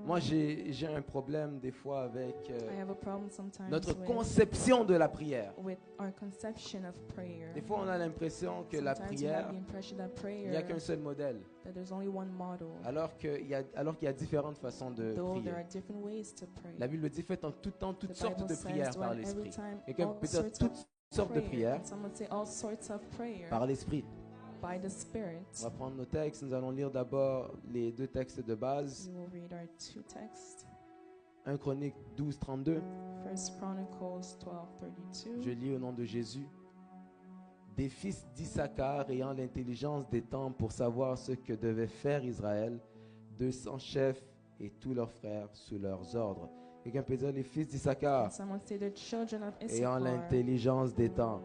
Moi, j'ai un problème des fois avec I have a problem sometimes notre with conception de la prière. our conception of prayer. Des fois, on a l'impression que la Sometimes we have prière, the impression that il n'y a qu'un prayer, seul modèle, that there's only one model, alors qu'il y a différentes façons de though prier. there are different ways to pray. La Bible dit faites en tout temps toutes The sortes Bible de says prières do par at every l'Esprit. time Quelqu'un all peut dire sorts toutes of sortes de prayer. prières And someone say all sorts of prayer par l'Esprit. by the Spirit. On va prendre nos textes. Nous allons lire d'abord les deux textes de base. We will read our two texts. 1 Chronique 12, 32. First Chronicles 12:32. Je lis au nom de Jésus. Des fils d'Issachar ayant l'intelligence des temps pour savoir ce que devait faire Israël, 200 chefs et tous leurs frères sous leurs ordres. Quelqu'un peut dire les fils d'Issachar And someone say the children of ayant Issachar l'intelligence des temps.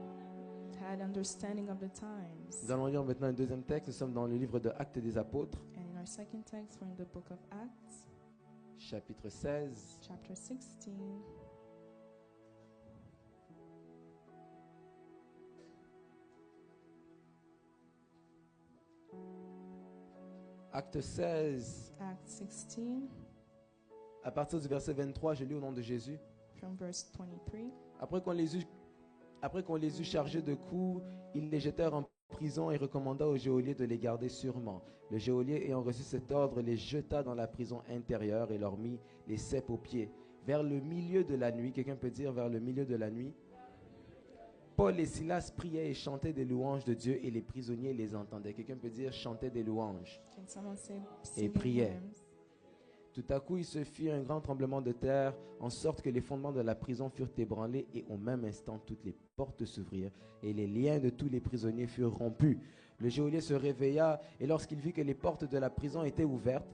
had understanding of the times. Nous allons lire maintenant un deuxième texte. Nous sommes dans le livre de Actes des Apôtres, And in our second text, we're in the book of Acts, chapitre 16. chapter 16. Acte 16, Acts 16, à partir du verset 23, je lis au nom de Jésus. from verse 23. Après qu'on les eut chargés de coups, ils les jetèrent en prison et recommanda au geôlier de les garder sûrement. Le geôlier, ayant reçu cet ordre, les jeta dans la prison intérieure et leur mit les ceps aux pieds. Vers le milieu de la nuit, quelqu'un peut dire vers le milieu de la nuit, Paul et Silas priaient et chantaient des louanges de Dieu et les prisonniers les entendaient. Quelqu'un peut dire chantaient des louanges. Can someone say Et singing priait. hymns? Tout à coup, il se fit un grand tremblement de terre, en sorte que les fondements de la prison furent ébranlés, et au même instant, toutes les portes s'ouvrirent, et les liens de tous les prisonniers furent rompus. Le geôlier se réveilla, et lorsqu'il vit que les portes de la prison étaient ouvertes,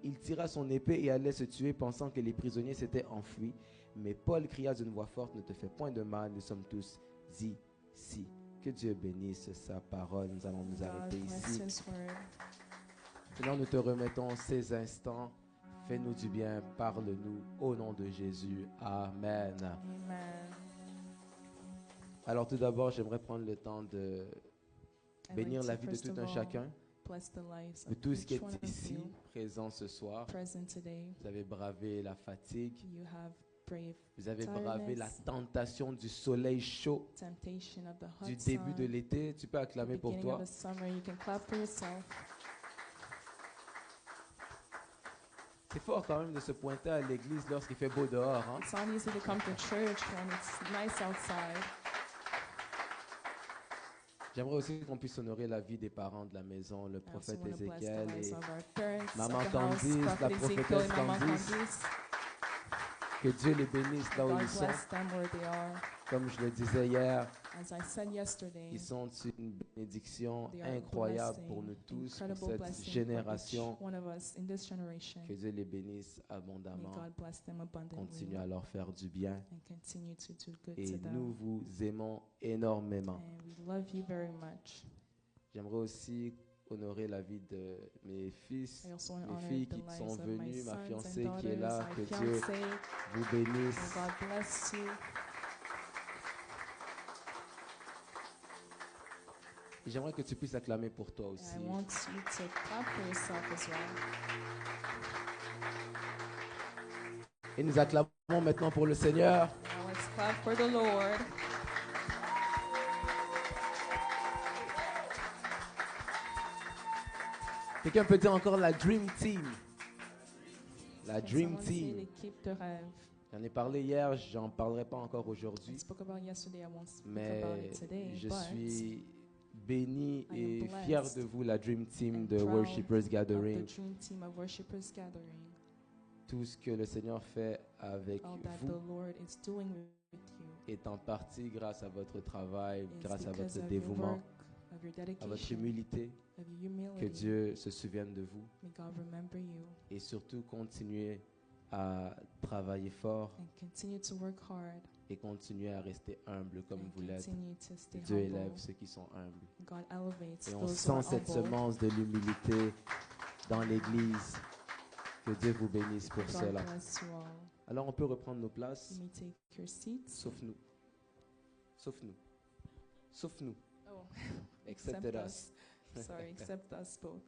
il tira son épée et allait se tuer, pensant que les prisonniers s'étaient enfuis. Mais Paul cria d'une voix forte, ne te fais point de mal, nous sommes tous ici. Que Dieu bénisse sa parole. Nous allons nous God arrêter bless ici. His word. Seigneur, nous te remettons ces instants. Fais-nous du bien, parle-nous au nom de Jésus. Amen. Amen. Alors tout d'abord, j'aimerais prendre le temps de I'd bénir like la to vie de first tout of un all chacun, bless the lives de of tous qui each est one of ici, you présent ce soir. present today. Vous avez bravé la fatigue, You have brave vous avez bravé la tiredness, tentation du soleil chaud, temptation of the du hot début de sun, l'été. Tu peux acclamer pour beginning of toi. the summer. You can clap for yourself. C'est fort quand même de se pointer à l'église lorsqu'il fait beau dehors. Hein? It's not easy to come to church when it's nice outside. J'aimerais aussi qu'on puisse honorer la vie des parents de la maison, le I also prophète want to bless the Ézéchiel lives et of our parents, Maman of the house, Candice, la Prophet Ezekiel prophétesse and Maman Candice. Candice. que Dieu les bénisse là où God ils sont. bless them where they are. Comme je le disais hier, As I said yesterday, ils sont une bénédiction they are a incroyable blessing, pour nous tous, pour incredible cette blessing for génération. each one of us in this generation. Que Dieu les bénisse May abondamment. God bless them abundantly Continue à leur faire du bien. and continue to do good Et to them. nous vous aimons énormément. And we love you very much. J'aimerais aussi honorer la vie de mes fils, I also want to mes honor filles the qui lives sont of my venues, ma sons fiancée and qui est daughters, là. my Que Dieu fiancé. vous May bénisse. God bless you. Et j'aimerais que tu puisses acclamer pour toi aussi. And I want you to clap for yourself as well. Et nous acclamons maintenant pour le Seigneur. Now let's clap for the Lord. Quelqu'un peut dire encore la Dream Team. La Can Dream someone say Team. l'équipe de rêve? J'en ai parlé hier, j'en parlerai pas encore I aujourd'hui. spoke about yesterday, I won't speak about Mais it today, je but suis béni I am et blessed fier de vous, la Dream Team and de proud Worshippers of Gathering. the dream team of Worshippers Gathering. Tout ce que le Seigneur fait avec All that the vous Lord is doing with you est en partie grâce à votre travail, is grâce à because votre of your dévouement, work, of your à votre dedication, humilité. of your humility. Que Dieu se souvienne de vous May God remember you et surtout continuez à travailler fort and continue to work hard et continuez à rester humble comme and vous l'êtes. continue to stay Dieu humble. élève ceux qui sont humbles. God elevates Et on those who are sent cette humble. semence de l'humilité dans l'Église. Que Dieu vous bénisse pour God cela. bless you all. Alors on peut reprendre nos places, You may take your seats. sauf nous. Sauf nous. Sauf nous. Oh, Except Except us. Sorry, except us both.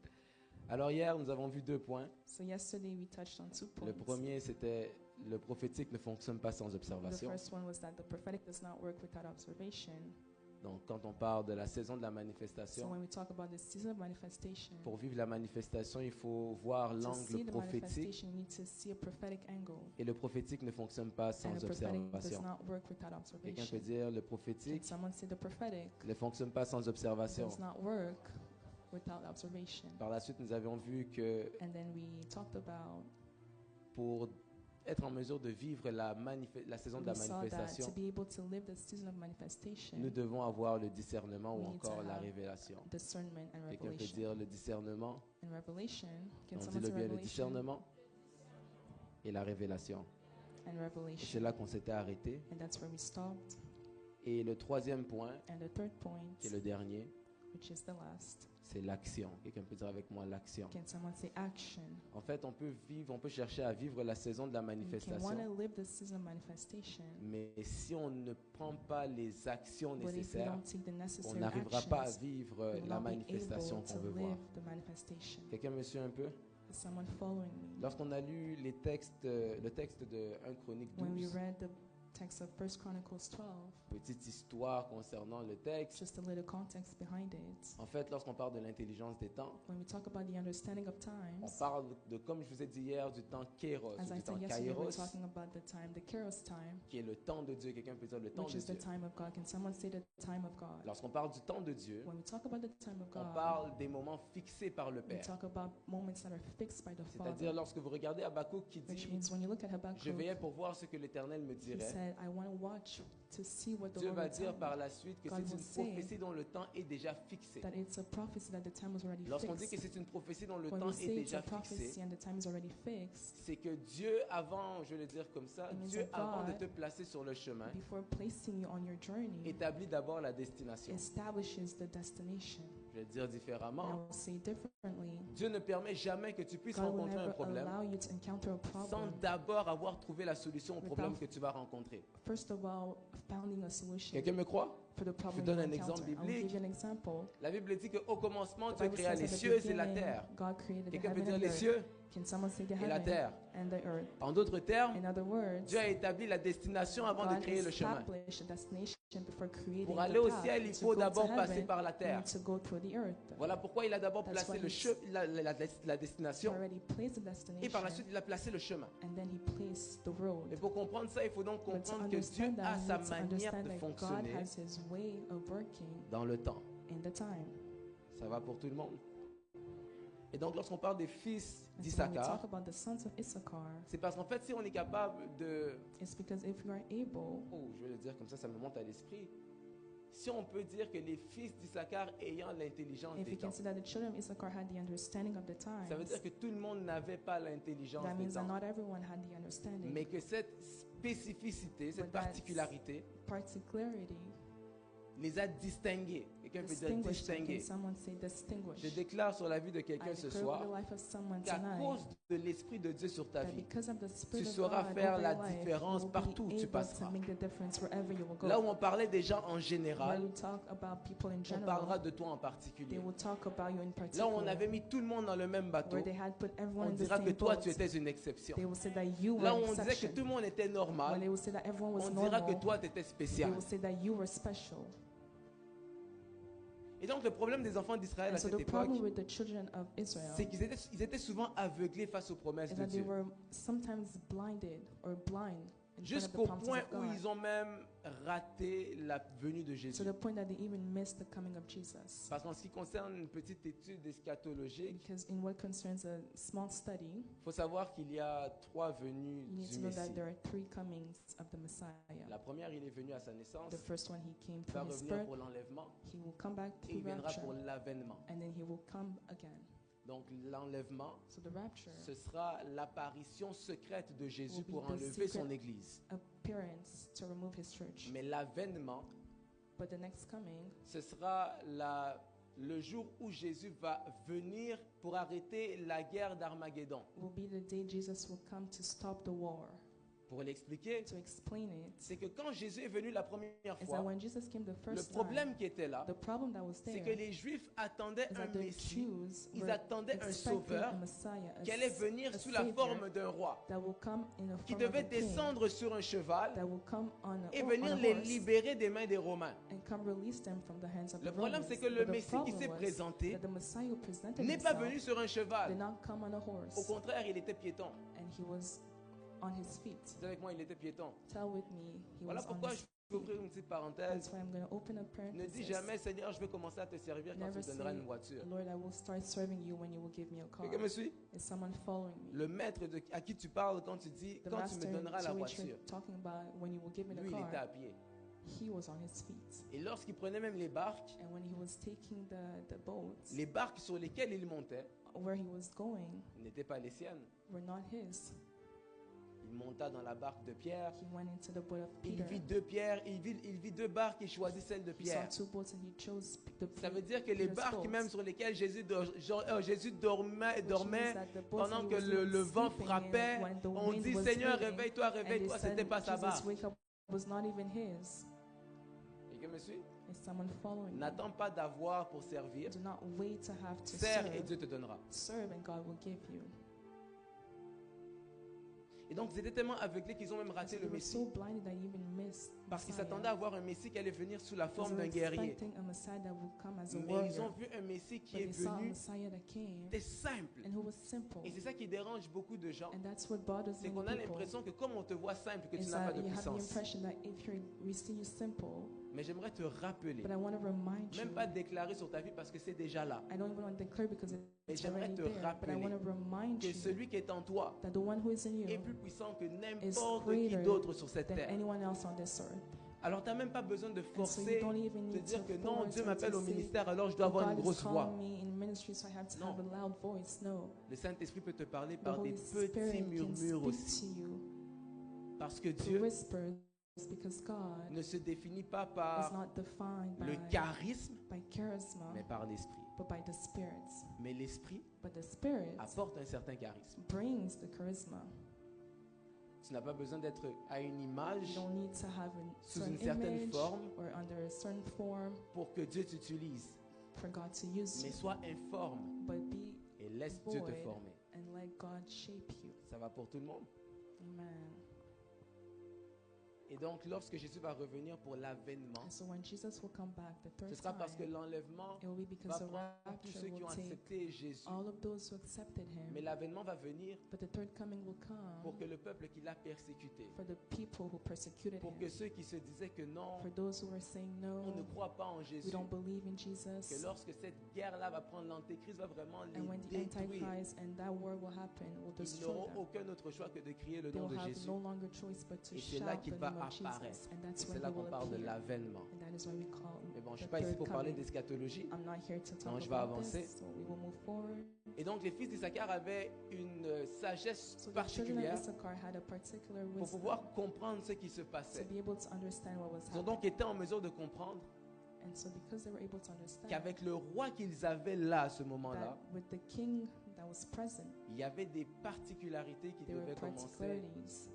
Alors hier, nous avons vu 2 points. So yesterday we touched on 2 Le points. premier, c'était le prophétique ne fonctionne pas sans The observation. first one was that the prophetic does not work without observation. Donc quand on parle de la saison de la So manifestation, when we talk about the season of manifestation, pour vivre la manifestation, il faut voir to see l'angle the prophétique. manifestation, you need to see a prophetic angle. Et le prophétique ne fonctionne pas And sans the prophetic does observation. not work without Quelqu'un peut observation. dire le Can prophétique someone say the prophetic ne fonctionne pas sans observation. does not work without observation? Par la suite, nous avions vu que And then we talked about, pour être en mesure de vivre la saison de la we saw that manifestation, to be able to live the season of manifestation, nous devons avoir le discernement ou We need to encore la have révélation. discernment and Quelqu'un peut revelation. dire le discernement. And revelation, can On dit someone le say bien, le revelation discernement et la révélation. and Et c'est revelation? là qu'on s'était arrêté. And that's where we stopped. Et le troisième point, And the third point, qui est le dernier, which is the last, c'est l'action. Quelqu'un peut dire avec moi l'action. can someone say action? En fait, on peut chercher à vivre la saison de la You can want manifestation, to live the season of manifestation, mais si on ne prend pas les actions but if we nécessaires, don't take the on necessary n'arrivera pas à actions, vivre we will la not be manifestation able qu'on to veut voir. live the manifestation. Quelqu'un me suit un peu? Is someone following me? Lorsqu'on a lu le texte de 1 Chronique When we 12, read the text of 1 Chronicles 12, petite histoire concernant le texte. just a little context behind it. En fait, lorsqu'on parle de l'intelligence des temps, When we talk about the understanding of on times, parle de, comme je vous ai dit hier, du temps Kéros, as ou I du temps said yesterday, we're Kairos, talking about the time, the Kairos time, qui est le temps de Dieu. Quelqu'un peut dire le temps which de is the Dieu. time of God. Can someone say the time of God? Lorsqu'on parle du temps de Dieu, When we talk about the time of on God, parle des moments fixés par le we Père. talk about moments that are fixed by the C'est-à-dire Father, lorsque vous regardez Habakkuk qui which dit means when you look at « Je Habakkuk, veillais pour voir ce que l'Éternel me he dirait said, I want to watch to see what the Dieu Lord va will dire tell par me, la suite que God c'est will une say prophétie dont le temps est déjà fixé. that it's a prophecy that the time was already Lorsqu'on dit que fixed. c'est une prophétie dont le When temps we est say it's a déjà fixé, prophecy and the time is already fixed, c'est que Dieu, avant, je vais le dire comme ça, It means Dieu, that avant de God, te placer sur le chemin, before placing you on your journey, établit d'abord la destination. establishes the destination. Je vais le dire And I différemment. will say differently, Dieu ne permet jamais que tu puisses God will rencontrer un never problème allow you to encounter a sans problem, d'abord avoir trouvé la solution au problème Without- que tu vas rencontrer. first of all, founding a solution Quelqu'un me croit? for the problem donne you un exemple encounter. I will biblique. give you an example. La Bible dit qu'au commencement, The Dieu Bible créa says les at the cieux et la beginning, terre. God created the Quelqu'un peut heaven dire and les earth. cieux Can someone say the et la heaven terre. and the earth? En d'autres termes, In other words, Dieu a établi la destination avant de God créer le chemin. established a destination before creating Pour the aller au path. ciel, il To faut go to d'abord passer heaven, par la you terre. need to go through the earth. Voilà pourquoi il a d'abord That's placé why le la He destination already placed the et destination, par la suite il a placé le chemin. and then He placed the road. Et pour comprendre ça, il faut donc But to comprendre que Dieu understand that, a you sa need to manière understand de that God fonctionner has His way of working dans le temps. in the time. Ça va pour tout le monde? Et donc lorsqu'on parle des fils And so when we d'Issachar, talk about the sons of Issachar, c'est parce qu'en fait si on est capable de... it's because if you are able, Oh, je vais le dire comme ça me monte à l'esprit. Si on peut dire que les fils d'Issachar ayant l'intelligence if des you can temps, see that the children of Issachar had the understanding of the times, ça veut dire que tout le monde n'avait pas l'intelligence that des means that temps. not everyone had the understanding. Mais que cette spécificité, cette But that's particularité particularity les a distingués. Quelqu'un peut dire distinguished them. Can distingués. someone say distinguished? Je déclare sur la vie de I quelqu'un ce declare over soir the life of someone qu'à tonight cause de l'Esprit de Dieu sur ta that vie, because of the Spirit tu of sauras God faire over la your life, différence you will partout où be tu able passeras. to make the difference wherever you will go. Là où on parlait des gens en Where général, we talk about people in on parlera general, de toi en they particulier. will talk about you in Là où on particular. avait mis tout le monde dans le même bateau, Where they had put everyone on in the dira que same toi boat, tu étais une exception. they will say that you were Là où an on disait que exception. tout le monde était When normal, they will say that everyone was on dira que normal, toi tu étais they spécial. will say that you were special. Et donc le problème des enfants d'Israël And à so cette the époque, problem with the children of Israel c'est ils étaient souvent aveuglés face aux promesses is de that they Dieu. were sometimes blinded or blind in front of Jusqu'au the promises point of où God. ils ont même raté la venue de To Jésus. the point that they even missed the coming of Jesus. Parce qu'en ce qui concerne une petite étude eschatologique, Because in what concerns a small study, il faut savoir qu'il y a 3 venues you need du to know that Messie. there are 3 comings of the Messiah. La première, il est venu à sa naissance, The first one, he came il va from his revenir birth, pour l'enlèvement he will come back et il through viendra rapture, pour l'avènement. and then he will come again. Donc l'enlèvement, So the rapture ce sera l'apparition secrète de Jésus Will be pour the enlever son secret- Église. appearance to remove his church. Mais l'avènement, But the next coming ce sera le jour où Jésus va venir pour arrêter la guerre d'Armageddon. will be the day Jesus will come to stop the war. Pour l'expliquer, to explain it c'est que quand Jésus est venu la première is that fois, when Jesus came the le first problème time, qui était là, the problem that was c'est there que les Juifs attendaient is un that the Messie, Jews ils were attendaient un expecting sauveur a Messiah, qui allait venir a sous la savior forme d'un roi, that will come in a qui form of devait a king, descendre sur un cheval that will come on et a venir on a les horse libérer des mains des Romains. and come release them from the hands of Le the problème, Romans. c'est que But le the Messie qui problem s'est was présenté that the Messiah who presented n'est pas himself venu sur un did cheval. not come on a Au horse, contraire, il était piéton. and he was on his feet. Dis avec moi, il était piéton. Tell with me, he Voilà was on pourquoi his je peux ouvrir une petite parenthèse. That's why I'm going to open a Ne dis parenthesis. jamais, Seigneur, je vais commencer à te servir quand tu Never me donneras say, une voiture. Lord, I will start serving you when you will give me a car. Quelqu'un me suit? Is someone following me? Le maître à qui tu parles quand tu dis, The quand tu master me donneras la to which voiture, you're talking about when you will give me lui, the il était à car, pied. he was on his feet. Et lorsqu'il prenait même les barques Taking the boats les barques sur lesquelles il montait where he was going n'étaient pas les siennes. were not his. Il monta dans la barque de Pierre. He went into the boat of Il Peter. vit deux pierres, il vit deux barques et choisit celle de He saw Pierre. two boats and he chose the Ça veut dire que les Peter's barques boats, même sur lesquelles Jésus dormait, which dormait means that the boats pendant he que was le vent sleeping in frappait, when the on wind dit was Seigneur, hitting, réveille-toi, and they réveille-toi, said, c'était pas sa Jesus, barque. wake up, was not even his. Quelqu'un me suit? Is someone following me? N'attends pas d'avoir pour servir. Do not wait to have to Sers et serve. Dieu te donnera. Serve and God will give you. Et donc, ils étaient tellement aveuglés qu'ils ont même raté So le they were Messie. so blinded that you even missed Parce qu'ils Messiah. s'attendaient à voir un Messie qui allait venir sous la Because forme they d'un were guerrier. expecting a Messiah that would come as a Mais ils ont warrior. vu un Messie qui But est they saw a venu, Messiah that came c'était simple. and who was simple. Et c'est ça qui dérange beaucoup de gens. And that's what bothers C'est many qu'on a people. l'impression que comme on te voit simple, que tu Is n'as pas that de you have the puissance. impression that if we see you simple, Mais j'aimerais te rappeler, but I want to remind you, même pas déclarer sur ta vie parce que c'est déjà là, I don't even want to declare because mais it's j'aimerais already te there, but I rappeler want to remind que you celui qui est en toi that the one who is in est you plus puissant que is n'importe qui greater d'autre sur cette than terre. anyone else on this earth. Alors tu n'as même pas besoin de And so forcer, you don't even de need dire to que non, force Dieu and m'appelle to au say, ministère, alors je dois avoir une God is grosse voix. calling me in ministry, so I have to Non. have a loud voice. No. Le Saint-Esprit peut te parler The par des Holy petits Spirit can murmures speak aussi. to you Parce que through Dieu whispers because God ne se définit pas is par not defined le charisme, by charisma, mais par l'Esprit. but by the spirits. Mais l'Esprit But the Spirit apporte un certain charisme. brings the charisma. Tu n'as pas besoin d'être à une You image don't need to have a sous certain une certaine image forme or under a certain form pour que Dieu t'utilise. for God to use Mais you, sois informe but be et laisse Dieu te void former. and let God shape you. Ça va pour tout le monde. Amen. Et donc, lorsque Jésus va revenir pour l'avènement, And so when Jesus will come back the ce third sera parce que time, l'enlèvement it will be va because the prendre tous rapture ceux qui will ont take accepté Jésus. all of those who accepted Mais him. l'avènement va venir But the third coming will pour que come le peuple qui l'a persécuté, for the people who persecuted pour que him, ceux qui se disaient que non, for those who were saying on ne no, croit pas en we Jésus, don't believe in que Jesus. lorsque cette guerre-là va prendre, l'Antéchrist va vraiment les And when the détruire. Antichrist and that war will happen, will Ils destroy n'auront them. aucun autre choix que de crier le They nom will de have Jésus. no longer choice but to Et c'est shout là the qu'il va name of apparaître. Jesus. And Et that's c'est when là he qu'on will parle de appear. l'avènement. And that is why we call Mais bon, je ne the suis pas ici third pour parler coming. d'eschatologie. I'm not here to Non, talk je vais about avancer. this, so we will move forward. Et donc, les fils d'Issachar avaient une sagesse So the children of particulière Issachar had a particular pour wisdom pouvoir comprendre ce qui se to passait. be able to understand what was Ils ont donc happening. été en mesure de comprendre And so because they were able to understand qu'avec le roi qu'ils avaient là à ce moment-là, that with the king that was present, il y avait des particularités qui there were devaient commencer, particularities,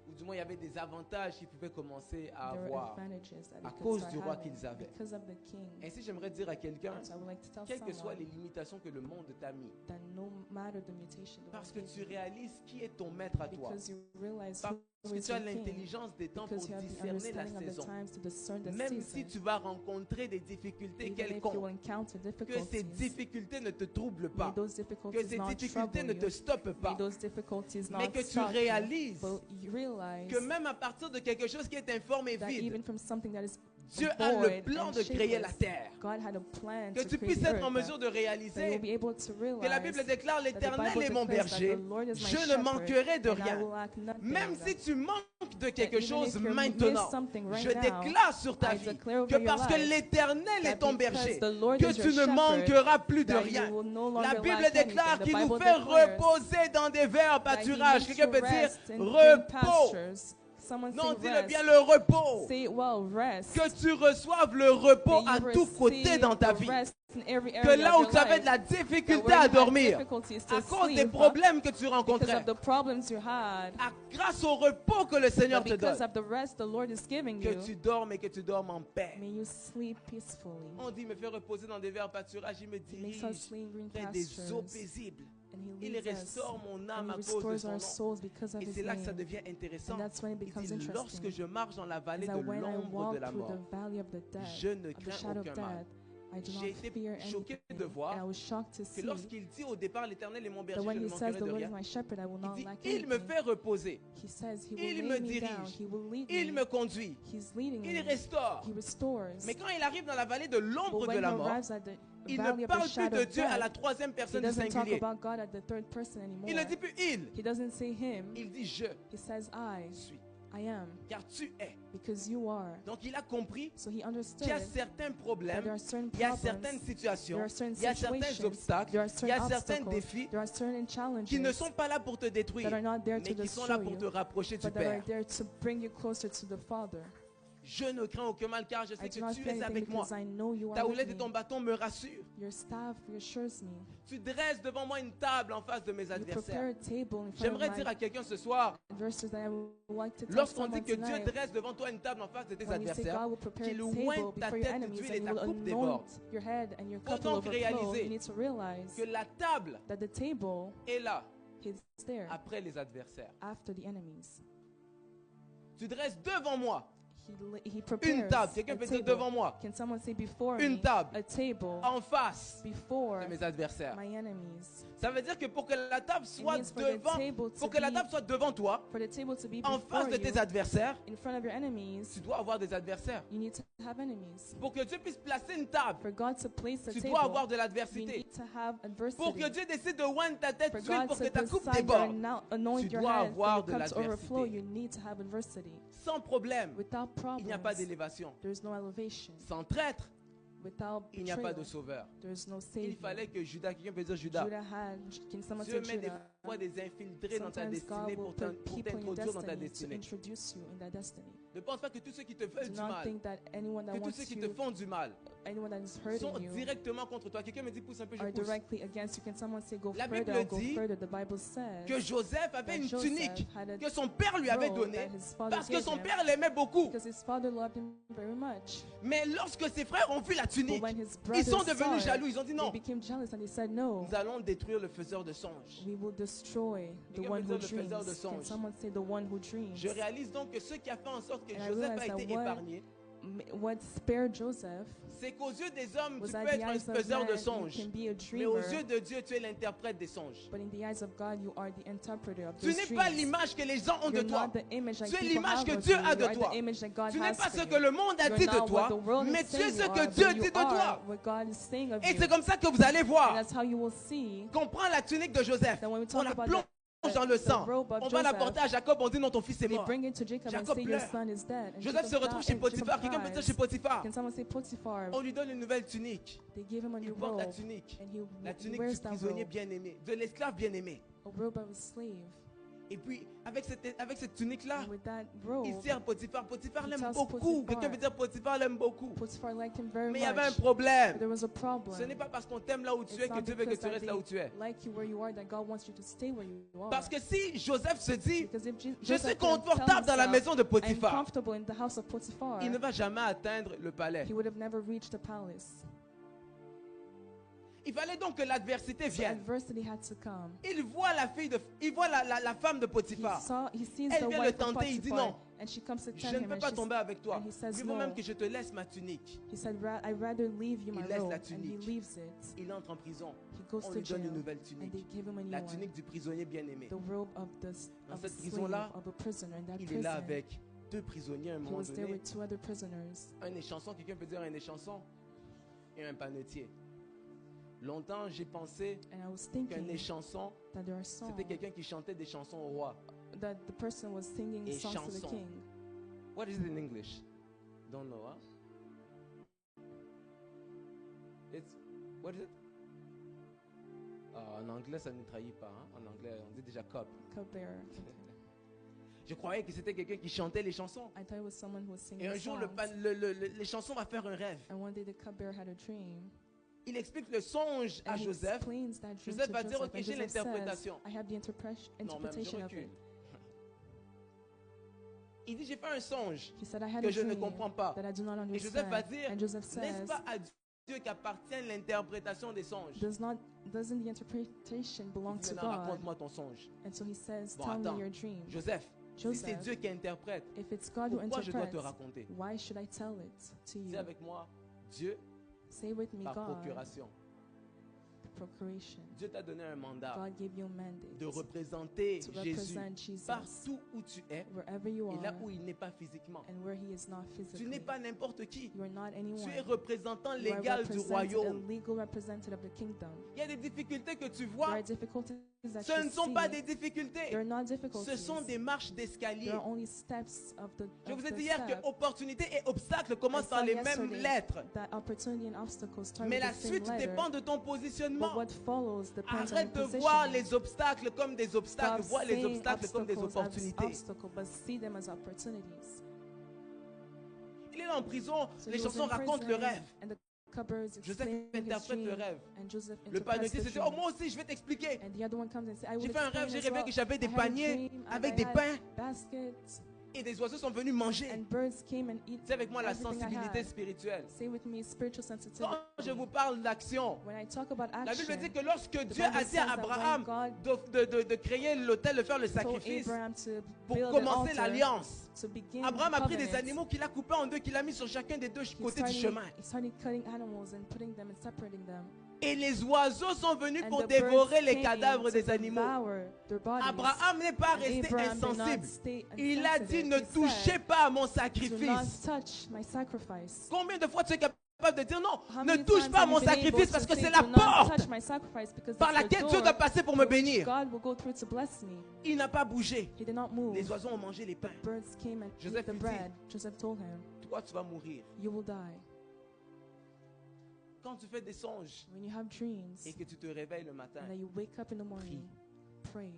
ou du moins il y avait des avantages qu'ils pouvaient commencer à there were avoir. advantages that à they could cause start du roi having qu'ils avaient. because of the king. Ainsi, j'aimerais dire à quelqu'un, So I would like to tell quelles que soient someone les limitations que le monde t'a mis, that no matter the mutation, the parce world que gives tu you, réalises qui est ton maître à toi, because you realize parce who que is tu as your king, l'intelligence des temps pour because you have the discerner la understanding of the saison. times to discern the Même season. si tu vas rencontrer des difficultés Even if you quelconques, encounter que ces difficulties, difficultés ne te troublent may pas, those que difficulties ces not difficultés trouble ne te you, stoppent may pas, those difficulties mais not que tu stop you, réalises but you realize que même à partir de quelque chose qui est informe et that vide, even from something that is Dieu a le void plan and de créer la shapeless, terre. God had a plan Que to tu create puisses the être en earth, mesure de that you will réaliser be able to que la Bible realize déclare that the l'Éternel Bible est mon declares that berger, the Lord is my je ne shepherd, manquerai de and I rien. will lack nothing. Même si tu manques de That quelque even chose if you maintenant, miss something right je now, déclare sur ta I vie declare over que your parce que life l'Éternel est that ton because berger, the Lord que is tu your ne shepherd, manqueras plus de that rien. you will no La longer Bible lack déclare anything. The qu'il nous Bible fait declares reposer dans des verts that he pâturages. leads Quelqu'un to peut dire rest in green repos. pastures. Someone Non, say dis-le bien, rest. le repos. Say it well, rest. Que tu reçoives le repos May à you tous côtés receive dans ta the vie. rest in every Que area là of où your tu avais life. de la That difficulté where à you had dormir, difficulties to à cause des sleep, problèmes que tu because rencontrais, of the problems you had, grâce au repos que le Seigneur but te because donne, of the rest the Lord is giving que you, tu dormes et que tu dormes en paix. may you sleep peacefully. On dit, me fait reposer dans des verts pâturages, il me He makes us dirige sleep in green près des eaux pastures, paisibles. and He Il leads us, restaure mon âme and à He cause de restores son our nom. souls because of Et His c'est là que ça name. devient intéressant. And that's when it Il becomes dit, lorsque interesting. je marche dans la vallée Is de that when I l'ombre walk de la through mort, the valley of the death, je ne of the crains shadow of aucun mal. death, I do J'ai not été fear choqué anything. de voir And I was shocked to que see lorsqu'il dit au départ, l'Éternel est mon that berger, je when ne He says, manquerai the de Lord is rien. my shepherd, I will Il not dit, lack il me anything. fait reposer, He says He will il lay me me down, dirige, He will lead il me, me conduit, He's leading il me, restaure. He restores. Mais quand il arrive dans la vallée de l'ombre But de when la He mort, arrives at the il valley ne of the parle plus shadow de of Dieu à la death, troisième He personne du doesn't talk singulier. about God at the third person anymore. Il ne dit plus il, He doesn't say Him, il dit je He says I suis, am, car tu es. because you are. Donc il a compris So He qu'il understood y a certains that problèmes, there are certain il y a problems, certaines situations, there are certain il y a certains situations, obstacles, there are il y a certain certains obstacles, défis there are certain challenges qui ne sont pas là pour te détruire, that are not there mais to qui sont là destroy pour te you, rapprocher du but that are Père. there to bring you closer to the Father. Je ne crains aucun mal car je sais I do que not tu fear es anything avec moi. because I know you Ta are houlette with et ton me. bâton me rassurent. Your staff reassures me. Tu dresses devant moi une table en face de mes You prepare adversaires. a table in front of J'aimerais dire my à quelqu'un ce soir, adversaries that I would like to tell lorsqu'on dit someone que Dieu tonight. dresse devant toi une table en face de tes When you say adversaires, God will prepare a qu'il table oigne ta before your tête enemies d'huile and et He ta will coupe déborde. anoint your head and your Faut cup will donc overflow, réaliser you need to realize que la table that the table est là is there après les adversaires. after the enemies. Tu dresses devant moi He prepares une table. Quelqu'un a peut dire table. devant moi. Can someone say before Une me? table. A table En face before de mes adversaires. my enemies. Ça veut dire que pour que la table soit means for the devant, table to pour que la be- table soit devant toi, For the table to be en before face de you, tes adversaires, in front of your enemies, tu dois avoir des adversaires. you need to have enemies. Pour que Dieu puisse placer une table, For God to place a tu table, dois avoir de you l'adversité. need to have adversity. Pour que Dieu décide de oindre ta tête For d'huile God pour que to ta coupe decide to déborde, anoint tu your dois head avoir for de your cup to overflow, l'adversité. you need to have adversity. Sans problème, Without il n'y a pas problems, d'élévation. there is no elevation. Sans traître, Without il n'y a pas de betrayal, sauveur. there is no Il savior. fallait que Judas, quelqu'un peut dire Judas, Judah had, can someone Dieu say met des Judah? fois des infiltrés dans ta Sometimes destinée God will pour put people in your t'introduire dans ta destiny to destinée. introduce you in that destiny. Ne pense pas que tous ceux qui te veulent Do du not mal, think that anyone that que tous wants ceux qui te you, font du mal, anyone that is sont hurting you, directement contre toi. Quelqu'un me dit pousse un peu, je are pousse. directly against you. Can someone say go La further? Bible I'll go dit further. The Bible says Que Joseph avait that une Joseph tunique had a que son père lui avait robe donnée that his father parce que gave son him père l'aimait beaucoup. because his father loved him very much. Mais lorsque ses frères ont vu la But tunique, when his ils sont brothers devenus saw jaloux. it, Ils ont dit they non, became jealous and they said, no, nous allons détruire le faiseur de songes. we will destroy the Quelqu'un one peut who dire le faiseur de dreams. Can songes. someone say the one who dreams? Je réalise donc que ce qui a fait en sorte que And I Joseph realize a that été what- épargné, What spared Joseph c'est qu'aux yeux des hommes, tu was peux at être the un eyes of faiseur man, de you songes. can be a Mais aux dreamer, yeux de Dieu, tu es l'interprète des songes. but in the eyes of God, you are the interpreter of Tu those n'es pas dreams. l'image que les gens ont de You're toi. not the image that Tu es people l'image have que of Dieu you. a de You are toi. the image that God Tu n'es has pas for ce you. que le monde a You're dit de not toi, what the world mais is tu es saying ce you que are, Dieu but dit you de toi. are what God is saying of Et you. c'est comme ça que vous allez And voir that's how you will see qu'on prend la tunique de Joseph, that when we on talk la about plonge dans le the sang, robe of on va la Joseph, porter à Jacob, on dit non, ton fils est they mort. bring it to Jacob and Jacob say your pleure. son is dead. And Joseph se Jacob retrouve chez died- Potiphar. Jacob Quelqu'un peut dire cries. chez Potiphar. Can someone say Potiphar? On lui donne une nouvelle tunique. They give him a Il new porte la robe tunique. and La he tunique wears du that prisonnier robe, bien-aimé, de l'esclave bien-aimé. a robe of a slave. Et puis, avec cette tunique-là, And with that il robe, sert Potiphar. Potiphar He l'aime tells beaucoup. Potiphar. Quelqu'un peut dire Potiphar l'aime beaucoup. Potiphar liked him very Mais il y avait un much. But problème. there was a Ce problem. n'est pas parce qu'on t'aime là où tu It's es que not Dieu veut que because tu that restes they là où tu es. like you where you are that God wants you to stay where you are. Parce que si Joseph se dit, Because if je Joseph suis couldn't tell confortable dans la himself, maison de I'm Potiphar, comfortable in the house of Potiphar, il ne va jamais atteindre le palais. he would have never reached the palace. Il fallait donc que l'adversité So vienne. adversity had to come. Il voit la femme de Potiphar. He sees Elle the vient le wife of tenter, il dit Potiphar, non. and she comes to Je tell ne him, peux and pas tomber avec toi. and he says Il faut même no. que je te laisse ma tunique. He said, I'd rather leave you Il my laisse robe, la and he tunique. leaves it. Il entre en prison. He goes On to lui donne jail, une nouvelle and tunique. they give him a new La one. tunique du prisonnier bien-aimé. The robe of Dans a cette slave, prison-là, of a prisoner. In that Il est là prison, avec deux prisonniers à un he moment was there donné. with two other prisoners. Un échanson, quelqu'un peut dire un échanson et un panetier. Longtemps, j'ai pensé And I was qu'un thinking échanson, that there are songs, c'était quelqu'un qui chantait des chansons au roi. that the person was singing Et songs to the chanson. king. What is it in English? Don't know, huh? What is it? En anglais, ça ne trahit pas. Hein? En anglais, on dit déjà cup. Cupbearer. Je croyais que c'était quelqu'un qui chantait les chansons. I thought it was someone who was singing Et un the jour, songs. les chansons vont faire un rêve. And one day the cupbearer had a dream. Il explique le songe à And he Joseph. explains that dream Joseph to va dire, Joseph. ok, And j'ai Joseph says, l'interprétation. I have the Non, même, je interpretation of recule. it. Il dit, j'ai fait un songe He said, I had que a je ne dream comprends pas. that I do not Et Joseph va understand. dire, And Joseph n'est-ce says, pas à Dieu qu'appartient l'interprétation des songes? doesn't the interpretation belong Il dit, to maintenant, God? raconte-moi ton songe. And so he says, Bon, tell attends. me your dream. Joseph, si Joseph, c'est Dieu qui interprète, if it's God who pourquoi je dois te interprets, raconter? why should I tell it to Dis you? avec moi, Dieu Say with me, par God, procuration. procuration. Dieu t'a donné un mandat God gave you a mandate de représenter to Jésus represent Jesus partout où tu es wherever you et là are où il n'est pas physiquement. and where he is not Tu physically. n'es pas n'importe qui. You are not anyone. Tu es représentant You are légal du a royaume. legal representative of the kingdom. Il y a des difficultés que tu There vois. are difficulties that Ce you ne sont see. pas des difficultés. They're not difficulties. Ce sont des marches d'escalier. They are only steps of the Je of vous ai the dit hier step. que opportunité et obstacle commencent I par saw les mêmes yesterday lettres. that opportunity and obstacles start Mais with la the same suite letter, dépend de ton but positionnement. what follows depends on Arrête your de voir positioning. les obstacles comme des obstacles. Stop Vois les seeing obstacles comme des obstacles as opportunités. obstacles, but see them as opportunities. Il est là en prison. So Les he was chansons in racontent le prison, rêve. and the cupbearers Joseph explain his interprète le dream, rêve. and Joseph Le interprets panetier the se dit, dream. oh moi aussi je vais t'expliquer. And the other one comes and says, I will J'ai fait un explain rêve, j'ai as rêvé well. que j'avais des I had a paniers dream, and avec I des had pains baskets, et des oiseaux sont venus manger. and birds came and eat C'est avec moi la everything I sensibilité had. spirituelle. Say with me, spiritual sensitivity. Quand je vous parle d'action, When I talk about la Bible action, dit que lorsque the Dieu Bible a dit says à that when Abraham God de créer l'autel, de faire le told sacrifice Abraham to pour build an commencer altar, l'alliance, to begin Abraham the a pris des covenant, animaux qu'il a coupés en deux, qu'il a mis sur chacun des deux he côtés du chemin. started cutting animals and putting them and separating them. Et les oiseaux sont venus And pour the birds dévorer les came cadavres to des animaux. devour their bodies. Abraham n'est pas And resté Abraham did not insensible. stay Il a dit, insensitive. ne He touchez said, pas à mon do not sacrifice. touch my sacrifice. Combien de fois tu es capable de dire non, How ne many touche times pas à have mon you been able sacrifice to parce que say, c'est la "Do not porte touch my sacrifice," because par it's the laquelle Dieu door doit passer pour me bénir. God will go through to bless me. Il n'a pas bougé. He did not move. Les oiseaux ont mangé les pains. Birds came and Joseph ate the lui dit, bread. Joseph told him, Toi, tu vas mourir. you will die. Quand tu fais des songes When you have dreams et que tu te réveilles le matin, and then you wake up in the morning, pray.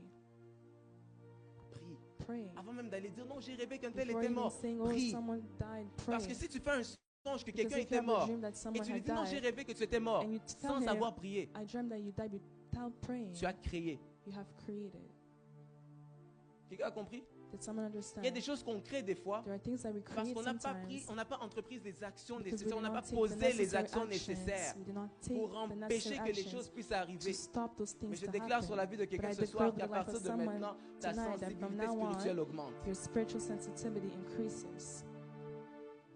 prie. Pray. Avant même d'aller dire non, j'ai rêvé qu'un tel Before était even mort. saying, oh, Prie. someone died, pray. Parce que si tu fais un songe que Because quelqu'un if you était have a mort dream that et someone tu lui had dis non, j'ai died, rêvé que tu étais mort and you tell sans him, savoir prier, I dreamt that you died without praying, tu as créé. you have created. Quelqu'un a compris? Did someone Il y a understand? des choses qu'on crée des fois There are things that we parce create qu'on n'a pas pris, sometimes on n'a pas entrepris des actions because we nécessaires, on did n'a pas not take the posé les necessary actions actions. nécessaires We did not take pour the empêcher necessary que les actions choses puissent to arriver. stop those Mais things je to déclare sur la happen. vie de quelqu'un But I ce soir declare qu'à over the life partir of de someone maintenant, ta tonight that from sensibilité now on, spirituelle augmente. your spiritual sensitivity increases.